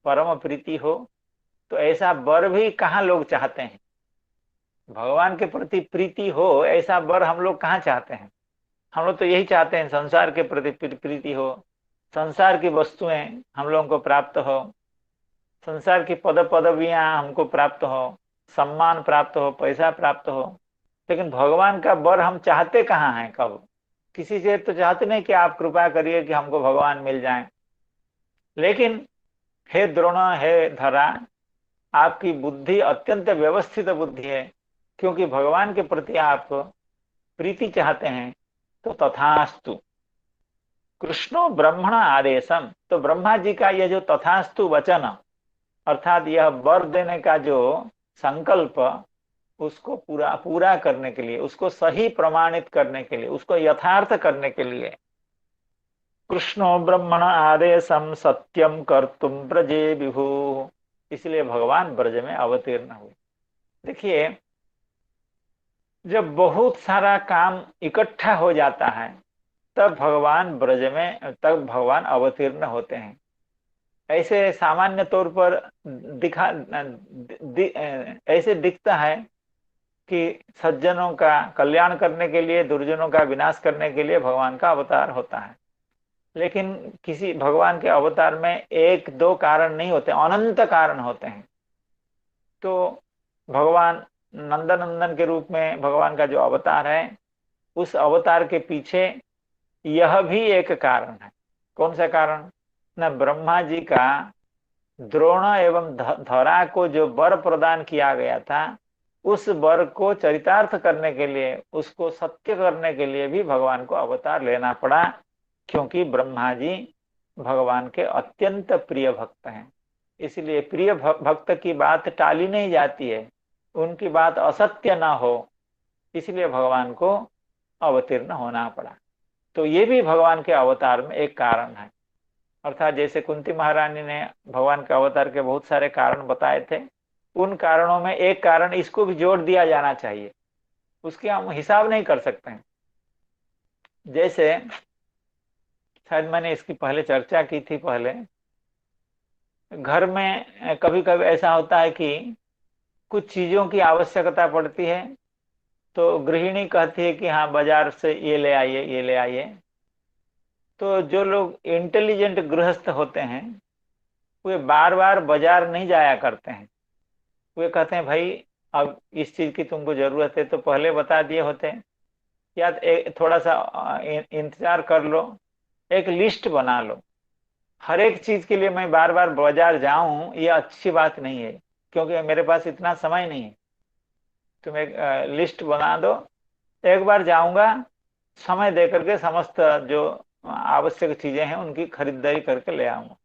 Speaker 2: परम प्रीति हो, तो ऐसा वर भी कहाँ लोग चाहते हैं, भगवान के प्रति प्रीति हो ऐसा वर हम लोग कहाँ चाहते हैं। हम लोग तो यही चाहते हैं संसार के प्रति प्रीति हो, संसार की वस्तुएं हम लोगों को प्राप्त हो, संसार की पद पदवियां हमको प्राप्त हो, सम्मान प्राप्त हो, पैसा प्राप्त हो। लेकिन भगवान का वर हम चाहते कहाँ हैं, कब किसी से तो चाहते नहीं कि आप कृपा करिए कि हमको भगवान मिल जाएं। लेकिन हे द्रोण हे धरा, आपकी बुद्धि अत्यंत व्यवस्थित बुद्धि है, क्योंकि भगवान के प्रति आप प्रीति चाहते हैं, तो तथास्तु। कृष्णो ब्रह्मण आदेशम, तो ब्रह्मा जी का यह जो तथास्तु वचन अर्थात यह वर देने का जो संकल्प, उसको पूरा करने के लिए, उसको सही प्रमाणित करने के लिए, उसको यथार्थ करने के लिए कृष्णो ब्रह्मण आदेशम सत्यम कर्तुम ब्रजे विभु, इसलिए भगवान ब्रज में अवतीर्ण हुए। देखिए जब बहुत सारा काम इकट्ठा हो जाता है तब भगवान ब्रज में, तब भगवान अवतीर्ण होते हैं। ऐसे सामान्य तौर पर ऐसे दिखता है कि सज्जनों का कल्याण करने के लिए, दुर्जनों का विनाश करने के लिए भगवान का अवतार होता है। लेकिन किसी भगवान के अवतार में एक दो कारण नहीं होते, अनंत कारण होते हैं। तो भगवान नंदनंदन के रूप में भगवान का जो अवतार है, उस अवतार के पीछे यह भी एक कारण है। कौन सा कारण? न ब्रह्मा जी का द्रोण एवं धरा को जो वर प्रदान किया गया था, उस वर को चरितार्थ करने के लिए, उसको सत्य करने के लिए भी भगवान को अवतार लेना पड़ा, क्योंकि ब्रह्मा जी भगवान के अत्यंत प्रिय भक्त हैं। इसलिए प्रिय भक्त की बात टाली नहीं जाती है, उनकी बात असत्य ना हो, इसलिए भगवान को अवतीर्ण होना पड़ा। तो ये भी भगवान के अवतार में एक कारण है। अर्थात जैसे कुंती महारानी ने भगवान के अवतार के बहुत सारे कारण बताए थे, उन कारणों में एक कारण इसको भी जोड़ दिया जाना चाहिए, उसके हम हिसाब नहीं कर सकते हैं। जैसे शायद मैंने इसकी पहले चर्चा की थी, पहले घर में कभी कभी ऐसा होता है कि कुछ चीजों की आवश्यकता पड़ती है, तो गृहिणी कहती है कि हाँ बाजार से ये ले आइए, ये ले आइए। तो जो लोग इंटेलिजेंट गृहस्थ होते हैं वे बार बार बाजार नहीं जाया करते हैं। वे कहते हैं भाई अब इस चीज की तुमको जरूरत है तो पहले बता दिए होते, या थोड़ा सा इंतजार कर लो, एक लिस्ट बना लो। हर एक चीज के लिए मैं बार बार बाजार जाऊं ये अच्छी बात नहीं है, क्योंकि मेरे पास इतना समय नहीं है। तुम एक लिस्ट बना दो, एक बार जाऊंगा, समय दे करके समस्त जो आवश्यक चीजें हैं उनकी खरीदारी करके ले आऊंगा।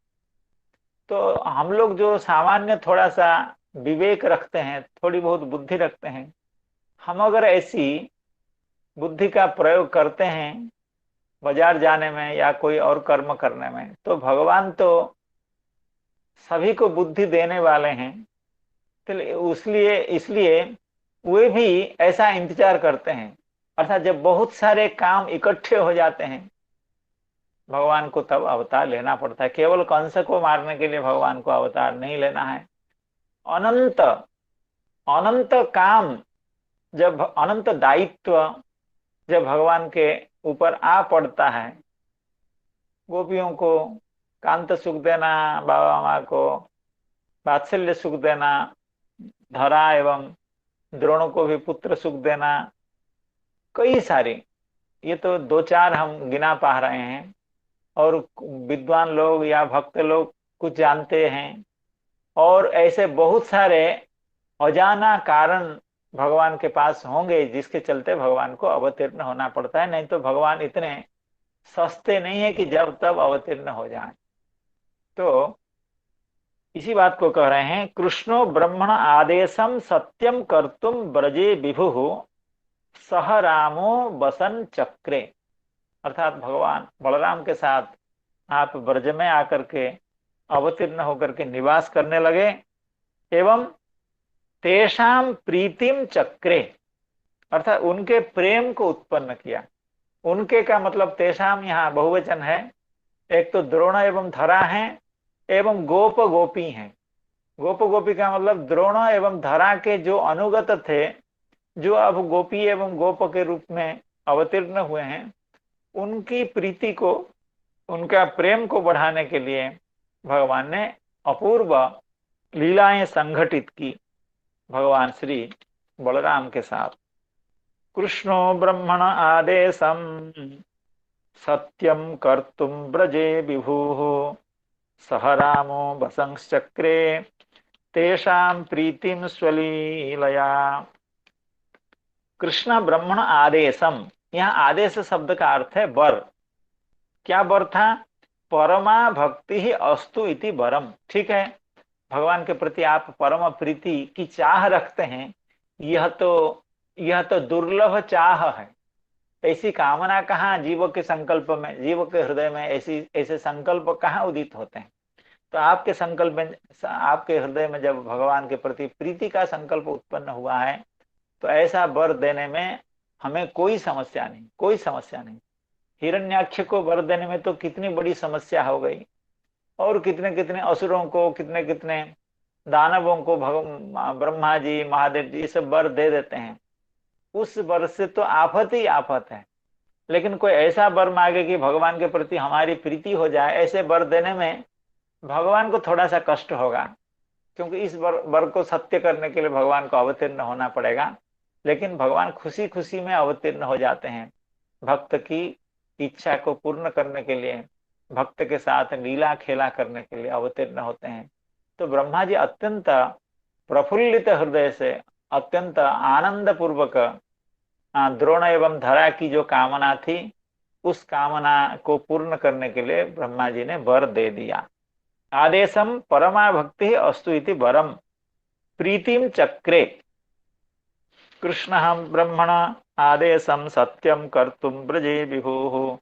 Speaker 2: तो हम लोग जो सामान्य थोड़ा सा विवेक रखते हैं, थोड़ी बहुत बुद्धि रखते हैं, हम अगर ऐसी बुद्धि का प्रयोग करते हैं बाजार जाने में या कोई और कर्म करने में, तो भगवान तो सभी को बुद्धि देने वाले हैं। तो उसलिए इसलिए वे भी ऐसा इंतजार करते हैं। अर्थात जब बहुत सारे काम इकट्ठे हो जाते हैं, भगवान को तब अवतार लेना पड़ता है। केवल कंस को मारने के लिए भगवान को अवतार नहीं लेना है। अनंत अनंत काम, जब अनंत दायित्व जब भगवान के ऊपर आ पड़ता है, गोपियों को कांत सुख देना, बाबा माँ को वात्सल्य सुख देना, धरा एवं द्रोणों को भी पुत्र सुख देना, कई सारे, ये तो दो चार हम गिना पा रहे हैं। और विद्वान लोग या भक्त लोग कुछ जानते हैं, और ऐसे बहुत सारे अजाना कारण भगवान के पास होंगे जिसके चलते भगवान को अवतीर्ण होना पड़ता है। नहीं तो भगवान इतने सस्ते नहीं है कि जब तब अवतीर्ण हो जाए। तो इसी बात को कह रहे हैं, कृष्णो ब्रह्मण आदेशम सत्यम कर्तुम ब्रजे विभु सह रामो बसन चक्रे। अर्थात भगवान बलराम के साथ आप ब्रज में आकर के अवतीर्ण होकर के निवास करने लगे, एवं तेषाम प्रीतिम चक्रे, अर्थात उनके प्रेम को उत्पन्न किया। उनके का मतलब तेषाम यहाँ बहुवचन है। एक तो द्रोण एवं धरा है, एवं गोप गोपी हैं। गोप गोपी का मतलब द्रोण एवं धरा के जो अनुगत थे, जो अब गोपी एवं गोप के रूप में अवतीर्ण हुए हैं, उनकी प्रीति को, उनका प्रेम को बढ़ाने के लिए भगवान ने अपूर्व लीलाएं संघटित की भगवान श्री बलराम के साथ। कृष्णो ब्रह्मण आदेशम सत्यम कर्तुम ब्रजे विभु सह रामो बसंश्चक्रे तेषां प्रीतिम स्वलीलया। कृष्ण ब्रह्मण आदेशम, यहाँ आदेश शब्द का अर्थ है वर। क्या वर था? परमा भक्ति ही अस्तु इति वरम। ठीक है, भगवान के प्रति आप परम प्रीति की चाह रखते हैं, यह तो दुर्लभ चाह है। ऐसी कामना कहाँ जीव के संकल्प में, जीव के हृदय में ऐसे संकल्प कहाँ उदित होते हैं? तो आपके संकल्प में, आपके हृदय में जब भगवान के प्रति प्रीति का संकल्प उत्पन्न हुआ है, तो ऐसा वर देने में हमें कोई समस्या नहीं, कोई समस्या नहीं। हिरण्याक्ष को वर देने में तो कितनी बड़ी समस्या हो गई, और कितने कितने असुरों को, कितने कितने दानवों को ब्रह्मा जी, महादेव जी सब वर दे देते हैं। उस वर से तो आफत ही आफत है। लेकिन कोई ऐसा वर मांगे कि भगवान के प्रति हमारी प्रीति हो जाए, ऐसे वर देने में भगवान को थोड़ा सा कष्ट होगा, क्योंकि इस वर को सत्य करने के लिए भगवान को अवतीर्ण होना पड़ेगा। लेकिन भगवान खुशी खुशी में अवतीर्ण हो जाते हैं। भक्त की इच्छा को पूर्ण करने के लिए, भक्त के साथ लीला खेला करने के लिए अवतीर्ण होते हैं। तो ब्रह्मा जी अत्यंत प्रफुल्लित हृदय से, अत्यंत आनंद पूर्वक द्रोण एवं धरा की जो कामना थी, उस कामना को पूर्ण करने के लिए ब्रह्मा जी ने वर दे दिया। आदेशम परमा भक्ति अस्तु इति वरम प्रीतिम चक्रे। कृष्ण ब्रह्मण आदेशम सत्यम कर्तुम ब्रजे विभु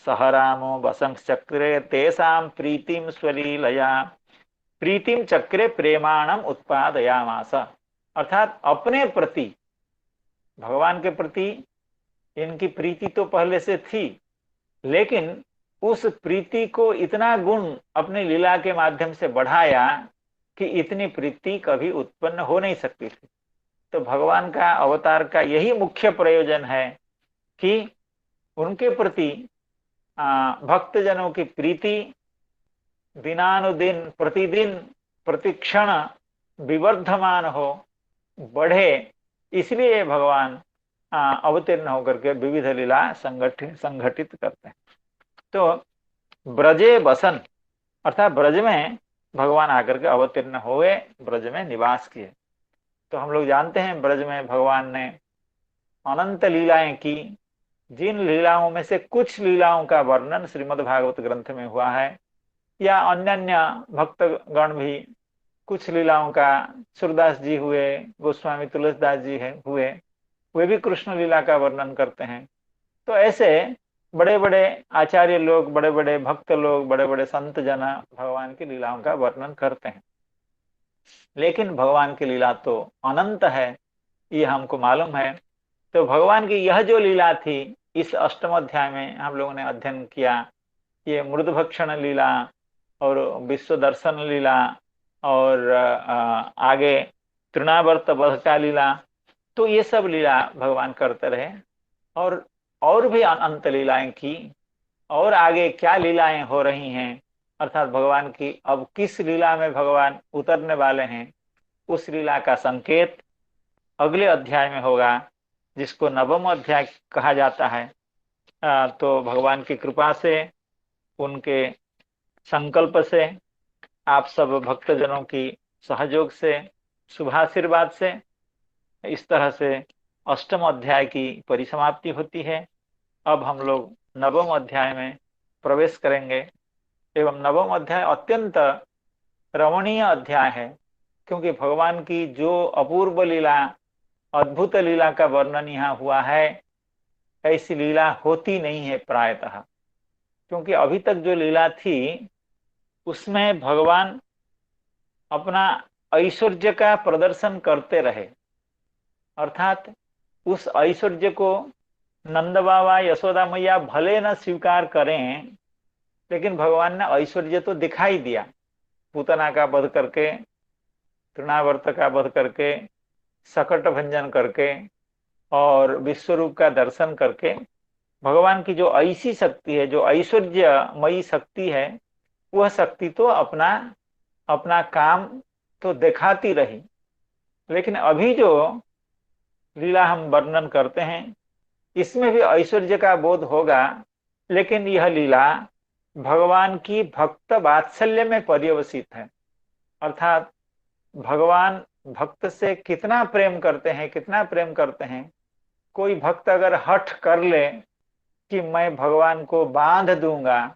Speaker 2: सह रामो बसंश्चक्रे तेषां प्रीतिम स्वलीलया प्रीतिम चक्रे प्रेमाणम उत्पादयामास। अर्थात अपने प्रति, भगवान के प्रति इनकी प्रीति तो पहले से थी, लेकिन उस प्रीति को इतना गुण अपनी लीला के माध्यम से बढ़ाया कि इतनी प्रीति कभी उत्पन्न हो नहीं सकती थी। तो भगवान का अवतार का यही मुख्य प्रयोजन है कि उनके प्रति भक्तजनों की प्रीति दिनानुदिन, प्रतिदिन, प्रतिक्षण विवर्धमान हो, बढ़े। इसलिए भगवान अवतीर्ण होकर के विविध लीला संघटित करते हैं। तो ब्रजे बसन, अर्थात ब्रज में भगवान आकर के अवतीर्ण हुए, ब्रज में निवास किए। तो हम लोग जानते हैं ब्रज में भगवान ने अनंत लीलाएं की। जिन लीलाओं में से कुछ लीलाओं का वर्णन श्रीमद् भागवत ग्रंथ में हुआ है, या अन्य अन्य भक्तगण भी कुछ लीलाओं का, सूरदास जी हुए, गोस्वामी तुलसीदास जी है हुए, वे भी कृष्ण लीला का वर्णन करते हैं। तो ऐसे बड़े बड़े आचार्य लोग, बड़े बड़े भक्त लोग, बड़े बड़े संत जना भगवान की लीलाओं का वर्णन करते हैं। लेकिन भगवान की लीला तो अनंत है, ये हमको मालूम है। तो भगवान की यह जो लीला थी, इस अष्टम अध्याय में हम लोगों ने अध्ययन किया, ये मृदभक्षण लीला और विश्व दर्शन लीला और आगे तृणावर्त वध का लीला, तो ये सब लीला भगवान करते रहे। और भी अनंत लीलाएं की, और आगे क्या लीलाएं हो रही हैं, अर्थात भगवान की अब किस लीला में भगवान उतरने वाले हैं, उस लीला का संकेत अगले अध्याय में होगा, जिसको नवम अध्याय कहा जाता है। तो भगवान की कृपा से, उनके संकल्प से, आप सब भक्तजनों की सहयोग से, शुभाशीर्वाद से, इस तरह से अष्टम अध्याय की परिसमाप्ति होती है। अब हम लोग नवम अध्याय में प्रवेश करेंगे। एवं नवम अध्याय अत्यंत रमणीय अध्याय है, क्योंकि भगवान की जो अपूर्व लीला, अद्भुत लीला का वर्णन यहाँ हुआ है, ऐसी लीला होती नहीं है प्रायतः। क्योंकि अभी तक जो लीला थी उसमें भगवान अपना ऐश्वर्य का प्रदर्शन करते रहे, अर्थात उस ऐश्वर्य को नंद बाबा, यशोदा मैया भले न स्वीकार करें, लेकिन भगवान ने ऐश्वर्य तो दिखाई दिया। पूतना का वध करके, तृणावर्त का वध करके, सकट भंजन करके और विश्वरूप का दर्शन करके भगवान की जो ऐसी शक्ति है, जो ऐश्वर्यमयी शक्ति है, वह शक्ति तो अपना अपना काम तो दिखाती रही। लेकिन अभी जो लीला हम वर्णन करते हैं, इसमें भी ऐश्वर्य का बोध होगा, लेकिन यह लीला भगवान की भक्त वात्सल्य में पर्यवसित है। अर्थात भगवान भक्त से कितना प्रेम करते हैं, कितना प्रेम करते हैं। कोई भक्त अगर हठ कर ले कि मैं भगवान को बांध दूंगा,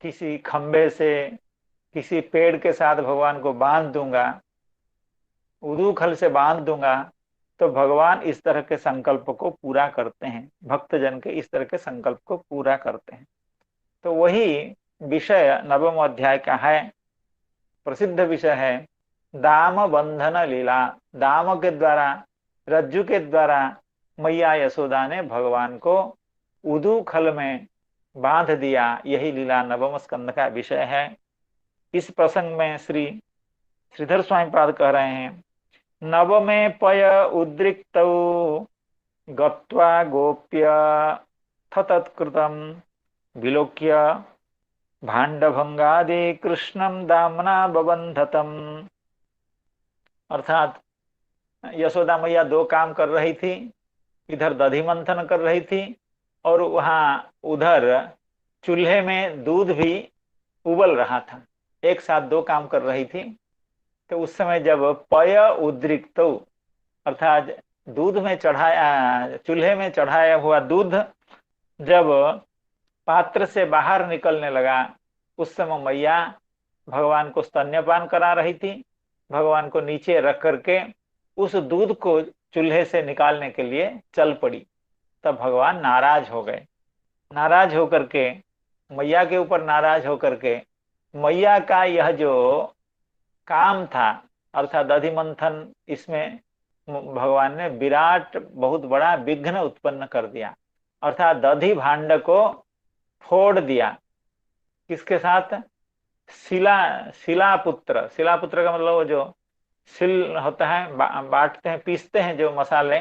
Speaker 2: किसी खंबे से, किसी पेड़ के साथ भगवान को बांध दूंगा, उदूखल से बांध दूंगा, तो भगवान इस तरह के संकल्प को पूरा करते हैं, भक्तजन के इस तरह के संकल्प को पूरा करते हैं। तो वही विषय नवम अध्याय का है, प्रसिद्ध विषय है दाम बंधन लीला। दाम के द्वारा, रज्जु के द्वारा मैया यशोदा ने भगवान को उदूखल में बांध दिया, यही लीला नवम स्कंद का विषय है। इस प्रसंग में श्री श्रीधर स्वामी पाद कह रहे हैं, नवमे पय उद्रिक्तौ गत्वा गोप्य तत्कृतं विलोक्य भांडभंगादि कृष्णम दामना बबंधतम। अर्थात यशोदा मैया दो काम कर रही थी, इधर दधि मंथन कर रही थी और उधर चूल्हे में दूध भी उबल रहा था, एक साथ दो काम कर रही थी। तो उस समय जब पय उद्रिक्त, अर्थात दूध में चढ़ाया, चूल्हे में चढ़ाया हुआ दूध जब पात्र से बाहर निकलने लगा, उस समय मैया भगवान को स्तन्यपान करा रही थी। भगवान को नीचे रख करके उस दूध को चूल्हे से निकालने के लिए चल पड़ी। तब भगवान नाराज हो गए। नाराज होकर के, मैया के ऊपर नाराज होकर के, मैया का यह जो काम था, अर्थात दधि मंथन, इसमें भगवान ने विराट बहुत बड़ा विघ्न उत्पन्न कर दिया। अर्थात दधि भांड को फोड़ दिया। किसके साथ? शिलापुत्र। शिलापुत्र का मतलब वो जो सिल होता है, बांटते हैं, पीसते हैं जो मसाले,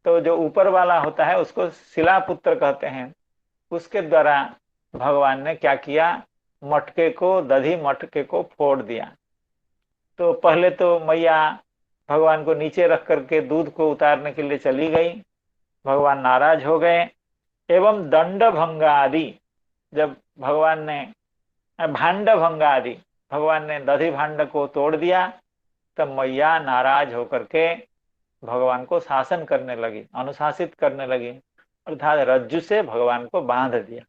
Speaker 2: तो जो ऊपर वाला होता है उसको शिलापुत्र कहते हैं। उसके द्वारा भगवान ने क्या किया, मटके को, दधि मटके को फोड़ दिया। तो पहले तो मैया भगवान को नीचे रख करके दूध को उतारने के लिए चली गई, भगवान नाराज हो गए। एवं दंड भंगादि, जब भगवान ने भांड भंगादि, भगवान ने दधि भांड को तोड़ दिया, तब मैया नाराज होकर के भगवान को शासन करने लगी, अनुशासित करने लगी, अर्थात रज्जु से भगवान को बांध दिया।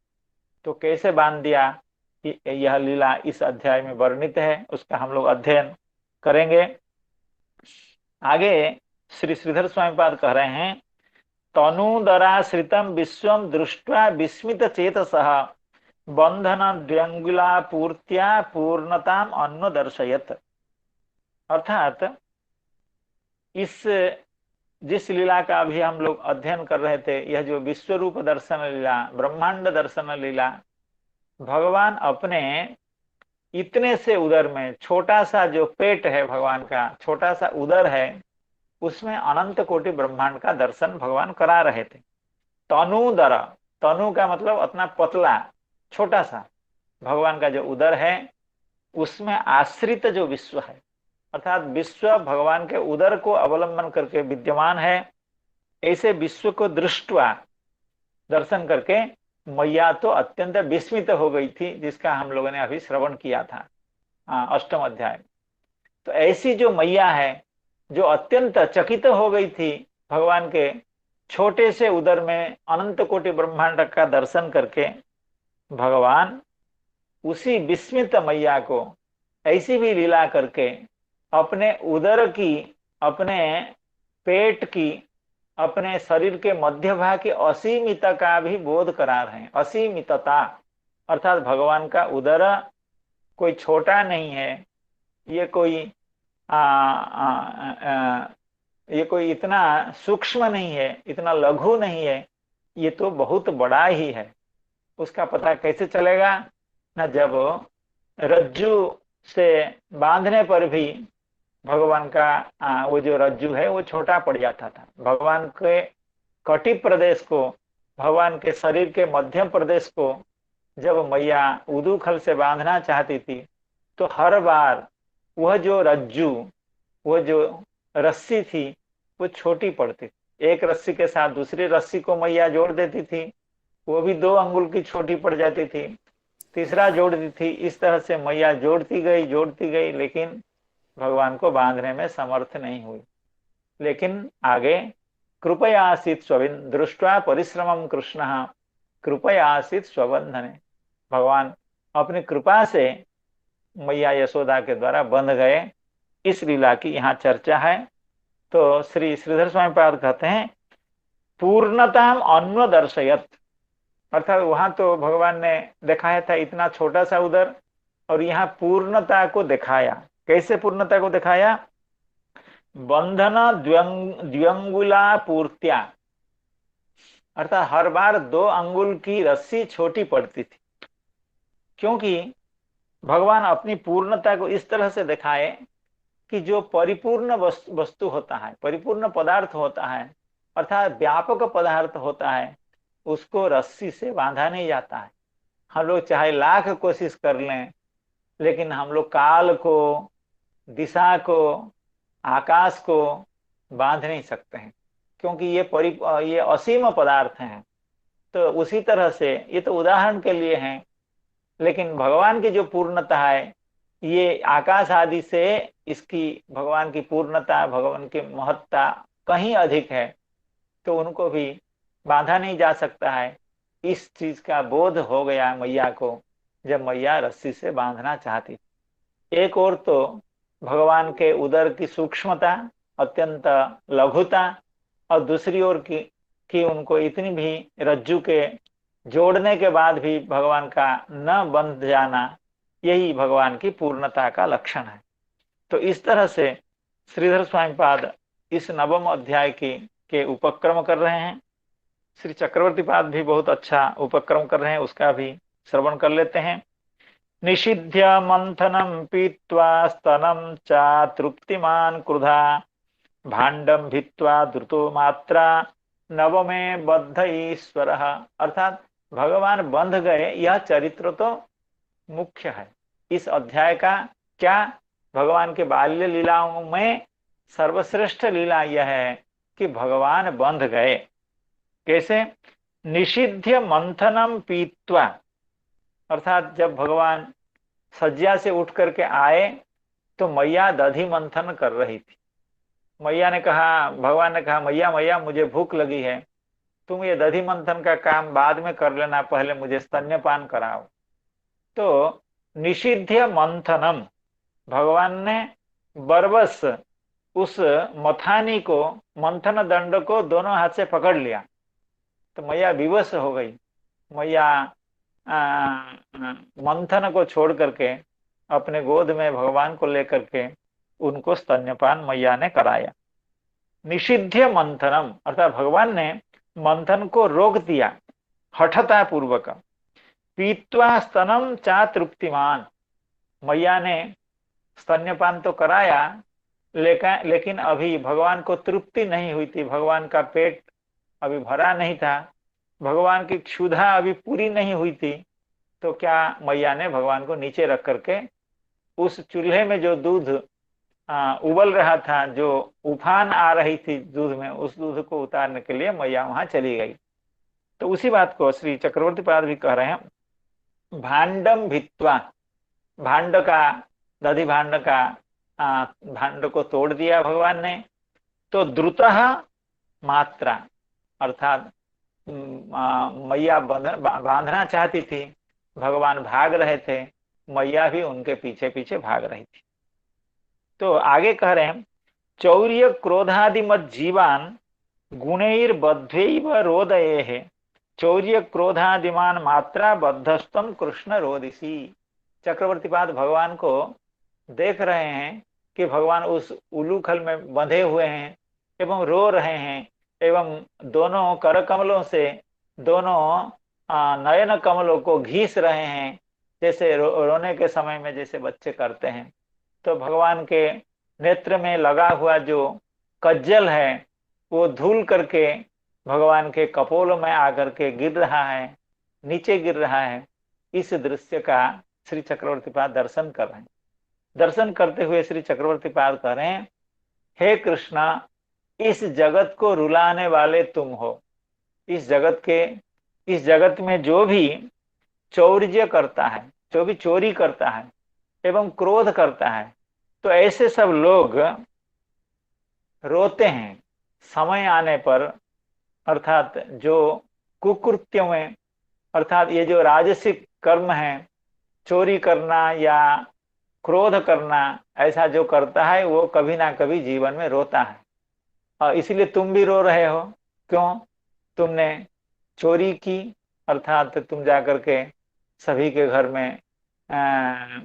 Speaker 2: तो कैसे बांध दिया? यह लीला इस अध्याय में वर्णित है, उसका हम लोग अध्ययन करेंगे। आगे श्री श्रीधर स्वामीपाद कह रहे हैं, तनूदराश्रितम विश्वम दृष्ट्वा विस्मित चेतसः बंधन द्व्यंगुला पूर्त्या पूर्णताम अन्न दर्शयत। अर्थात इस जिस लीला का अभी हम लोग अध्ययन कर रहे थे, यह जो विश्व रूप दर्शन लीला, ब्रह्मांड दर्शन लीला, भगवान अपने इतने से उदर में, छोटा सा जो पेट है भगवान का, छोटा सा उदर है, उसमें अनंत कोटि ब्रह्मांड का दर्शन भगवान करा रहे थे। तनुदर, तनु का मतलब अपना पतला छोटा सा, भगवान का जो उदर है उसमें आश्रित जो विश्व है, अर्थात विश्व भगवान के उदर को अवलंबन करके विद्यमान है। ऐसे विश्व को दृष्टवा, दर्शन करके मैया तो अत्यंत विस्मित हो गई थी, जिसका हम लोगों ने अभी श्रवण किया था अष्टम अध्याय। तो ऐसी जो मैया है, जो अत्यंत चकित हो गई थी भगवान के छोटे से उदर में अनंत कोटि ब्रह्मांड का दर्शन करके, भगवान उसी विस्मित मैया को ऐसी भी लीला करके अपने उदर की, अपने पेट की, अपने शरीर के मध्य भाग की असीमितता का भी बोध करा रहे हैं। असीमितता अर्थात भगवान का उदर कोई छोटा नहीं है, ये कोई ये कोई इतना सूक्ष्म नहीं है, इतना लघु नहीं है, ये तो बहुत बड़ा ही है। उसका पता कैसे चलेगा ना, जब रज्जु से बांधने पर भी भगवान का वो जो रज्जु है वो छोटा पड़ जाता था। भगवान के कटी प्रदेश को, भगवान के शरीर के मध्यम प्रदेश को जब मैया उदुखल से बांधना चाहती थी, तो हर बार वह जो रज्जु, वो जो रस्सी थी, वो छोटी पड़ती थी। एक रस्सी के साथ दूसरी रस्सी को मैया जोड़ देती थी, वो भी 2 अंगुल की छोटी पड़ जाती थी, तीसरा जोड़ती थी। इस तरह से मैया जोड़ती गई, लेकिन भगवान को बांधने में समर्थ नहीं हुई। लेकिन आगे कृपया आसीत स्वविन दृष्ट्वा परिश्रमम कृष्ण कृपया आसीत स्वबंधने, भगवान अपनी कृपा से मैया यशोदा के द्वारा बंध गए। इस लीला की यहाँ चर्चा है। तो श्री श्रीधर स्वामी पाद कहते हैं, पूर्णताम अन्व दर्शयत, अर्थात वहां तो भगवान ने दिखाया था इतना छोटा सा उदर, और यहाँ पूर्णता को दिखाया। कैसे पूर्णता को दिखाया? बंधन द्व्यंगुला पूर्त्या, अर्थात हर बार 2 अंगुल की रस्सी छोटी पड़ती थी, क्योंकि भगवान अपनी पूर्णता को इस तरह से दिखाए कि जो परिपूर्ण वस्तु होता है, परिपूर्ण पदार्थ होता है, अर्थात व्यापक पदार्थ होता है, उसको रस्सी से बांधा नहीं जाता है। हम लोग चाहे लाख कोशिश कर लें, लेकिन हम लोग काल को, दिशा को, आकाश को बांध नहीं सकते हैं, क्योंकि ये असीम पदार्थ हैं। तो उसी तरह से ये तो उदाहरण के लिए हैं, लेकिन भगवान की जो पूर्णता है, ये आकाश आदि से इसकी, भगवान की पूर्णता, भगवान की महत्ता कहीं अधिक है, तो उनको भी बांधा नहीं जा सकता है। इस चीज का बोध हो गया मैया को, जब मैया रस्सी से बांधना चाहती। एक और तो भगवान के उदर की सूक्ष्मता, अत्यंत लघुता, और दूसरी ओर की उनको इतनी भी रज्जु के जोड़ने के बाद भी भगवान का न बंध जाना, यही भगवान की पूर्णता का लक्षण है। तो इस तरह से श्रीधर स्वामीपाद इस 9वें अध्याय के उपक्रम कर रहे हैं। श्री चक्रवर्ती पाद भी बहुत अच्छा उपक्रम कर रहे हैं, उसका भी श्रवण कर लेते हैं। निषिध्य मंथनम पीत्वा स्तनम चा तृप्तिमान क्रुधा भांडम भित्वा द्रुतो मात्रा नवमे बद्ध ईश्वर, अर्थात भगवान बंध गए, यह चरित्र तो मुख्य है इस अध्याय का। क्या? भगवान के बाल्य लीलाओं में सर्वश्रेष्ठ लीला यह है कि भगवान बंध गए। कैसे? निषिध्य मंथनम पीत्वा, अर्थात जब भगवान सज्जा से उठ करके आए तो मैया दधि मंथन कर रही थी। मैया ने कहा, भगवान ने कहा, मैया मुझे भूख लगी है, तुम ये दधि मंथन का काम बाद में कर लेना, पहले मुझे स्तन्यपान कराओ। तो निषिध्य मंथनम, भगवान ने बरबस उस मथानी को, मंथन दंड को दोनों हाथ से पकड़ लिया। तो मैया विवश हो गई। मैया मंथन को छोड़ करके अपने गोद में भगवान को लेकर के उनको स्तन्यपान मैया ने कराया। निषिध्य मंथनम अर्थात भगवान ने मंथन को रोक दिया हठता पूर्वक। पीत्वा स्तनम चा तृप्तिमान, मैया ने स्तन्यपान तो कराया लेकिन अभी भगवान को तृप्ति नहीं हुई थी, भगवान का पेट अभी भरा नहीं था, भगवान की क्षुधा अभी पूरी नहीं हुई थी। तो क्या मैया ने भगवान को नीचे रख करके उस चूल्हे में जो दूध उबल रहा था, जो उफान आ रही थी दूध में, उस दूध को उतारने के लिए मैया वहां चली गई। तो उसी बात को श्री चक्रवर्ती पाद भी कह रहे हैं, भांडम भित्वा, भांड का, दधि भांड का भांड को तोड़ दिया भगवान ने। तो द्रुतः मात्रा अर्थात मैया बांधना चाहती थी, भगवान भाग रहे थे, मैया भी उनके पीछे पीछे भाग रही थी। तो आगे कह रहे हैं, चौर्य क्रोधादि मत जीवान गुणैर बद्धैव रोदये है, चौर्य क्रोधादिमान मात्रा बद्धस्तम कृष्ण रोदिसी। चक्रवर्ती पाद भगवान को देख रहे हैं कि भगवान उस उलूखल में बंधे हुए हैं एवं रो रहे हैं, एवं दोनों कर कमलों से दोनों नयन कमलों को घीस रहे हैं, जैसे रोने के समय में जैसे बच्चे करते हैं। तो भगवान के नेत्र में लगा हुआ जो कज्जल है वो धूल करके भगवान के कपोलों में आकर के गिर रहा है, नीचे गिर रहा है। इस दृश्य का श्री चक्रवर्ती पाद दर्शन कर रहे हैं। दर्शन करते हुए श्री चक्रवर्ती पाद कह रहे हैं, हे कृष्णा, इस जगत को रुलाने वाले तुम हो। इस जगत में जो भी चौर्य करता है, जो भी चोरी करता है एवं क्रोध करता है, तो ऐसे सब लोग रोते हैं समय आने पर। अर्थात जो कुकृत्यों में, अर्थात ये जो राजसिक कर्म है, चोरी करना या क्रोध करना, ऐसा जो करता है वो कभी ना कभी जीवन में रोता है। और इसलिए तुम भी रो रहे हो। क्यों? तुमने चोरी की, अर्थात तुम जाकर के सभी के घर में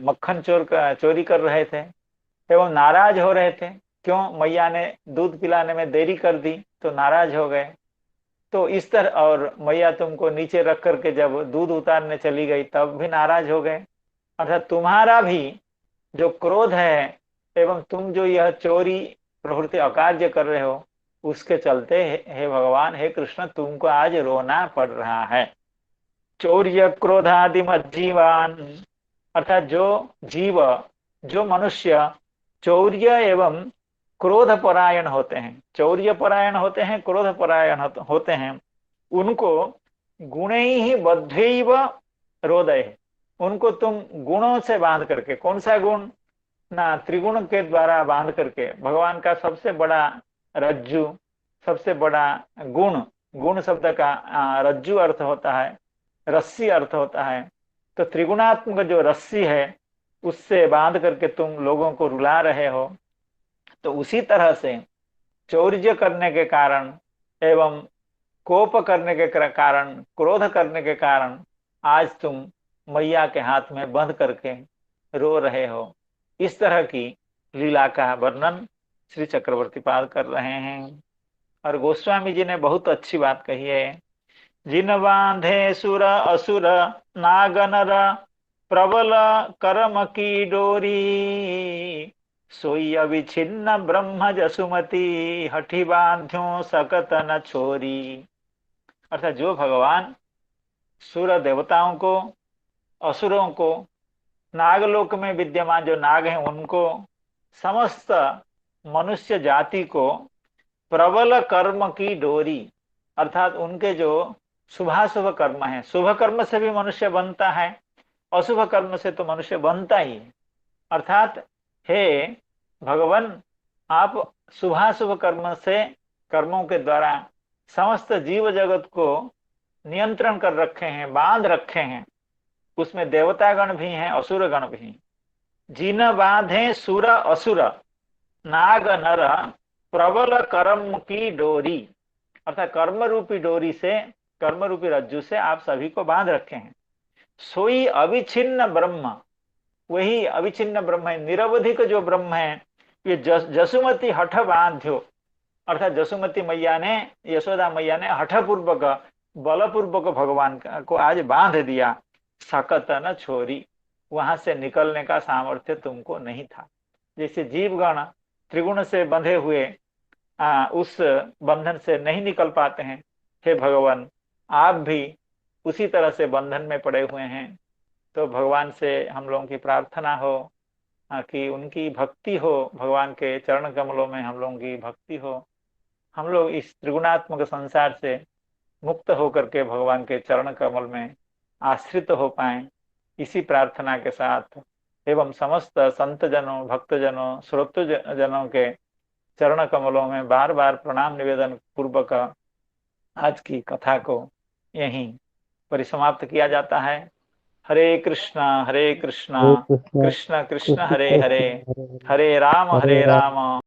Speaker 2: मक्खन चोरी कर रहे थे एवं नाराज हो रहे थे। क्यों? मैया ने दूध पिलाने में देरी कर दी तो नाराज हो गए। तो इस तरह, और मैया तुमको नीचे रख करके जब दूध उतारने चली गई तब भी नाराज हो गए। अर्थात तुम्हारा भी जो क्रोध है एवं तुम जो यह चोरी प्रवृत्ति अकार्य कर रहे हो, उसके चलते हे भगवान, हे कृष्ण, तुमको आज रोना पड़ रहा है। चौर्य क्रोधादि जीवान, अर्थात जो जीव, जो मनुष्य चौर्य एवं क्रोध परायण होते हैं, चौर्य परायण होते हैं, क्रोध परायण होते हैं, उनको गुणे ही बद्धैव रोदय, उनको तुम गुणों से बांध करके, कौन सा गुण ना, त्रिगुण के द्वारा बांध करके, भगवान का सबसे बड़ा रज्जु, सबसे बड़ा गुण, गुण शब्द का रज्जु अर्थ होता है, रस्सी अर्थ होता है। तो त्रिगुणात्मक जो रस्सी है उससे बांध करके तुम लोगों को रुला रहे हो। तो उसी तरह से चौर्य करने के कारण एवं कोप करने के कारण, क्रोध करने के कारण आज तुम मैया के हाथ में बंध करके रो रहे हो। इस तरह की लीला का वर्णन श्री चक्रवर्ती पाद कर रहे हैं। और गोस्वामी जी ने बहुत अच्छी बात कही है, जिन बांधे सुर असुर नागनर प्रबल कर्म की डोरी, सोई अविच्छिन्न ब्रह्म जसुमती, हठी बांध्यो सकत न छोरी। अर्थात जो भगवान सुर देवताओं को, असुरों को, नागलोक में विद्यमान जो नाग हैं उनको, समस्त मनुष्य जाति को प्रबल कर्म की डोरी, अर्थात उनके जो शुभाशुभ कर्म है, शुभ कर्म से भी मनुष्य बनता है, अशुभ कर्म से तो मनुष्य बनता ही है। अर्थात हे भगवान, आप शुभाशुभ कर्म से, कर्मों के द्वारा समस्त जीव जगत को नियंत्रण कर रखे हैं, बांध रखे हैं। उसमें देवतागण भी हैं, असुर गण भी हैं। जिन बांधे सुर असुर नाग नर प्रबल कर्म की डोरी, अर्थात कर्म रूपी डोरी से, कर्म रूपी रज्जु से आप सभी को बांध रखे हैं। सोई अविच्छिन्न ब्रह्म, वही अविच्छिन्न ब्रह्म है, निरवधिक जो ब्रह्म है। ये जसुमती हठ बांध्यो, अर्थात जसुमती मैया ने, यशोदा मैया ने हठ पूर्वक, बलपूर्वक भगवान को आज बांध दिया। सकत न छोरी, वहां से निकलने का सामर्थ्य तुमको नहीं था। जैसे जीवगण त्रिगुण से बंधे हुए उस बंधन से नहीं निकल पाते हैं, हे भगवान आप भी उसी तरह से बंधन में पड़े हुए हैं। तो भगवान से हम लोगों की प्रार्थना हो कि उनकी भक्ति हो, भगवान के चरण कमलों में हम लोगों की भक्ति हो, हम लोग इस त्रिगुणात्मक संसार से मुक्त होकर के भगवान के चरण कमल में आश्रित हो पाए। इसी प्रार्थना के साथ एवं समस्त संत जनों, भक्त जनों, श्रोत जनों के चरण कमलों में बार बार प्रणाम निवेदन पूर्वक आज की कथा को यहीं परिसमाप्त किया जाता है। हरे कृष्णा
Speaker 4: हरे कृष्ण
Speaker 2: कृष्ण कृष्ण हरे
Speaker 4: कृष्ण
Speaker 2: हरे,
Speaker 4: कृष्ण हरे
Speaker 2: हरे राम
Speaker 4: हरे राम
Speaker 2: राम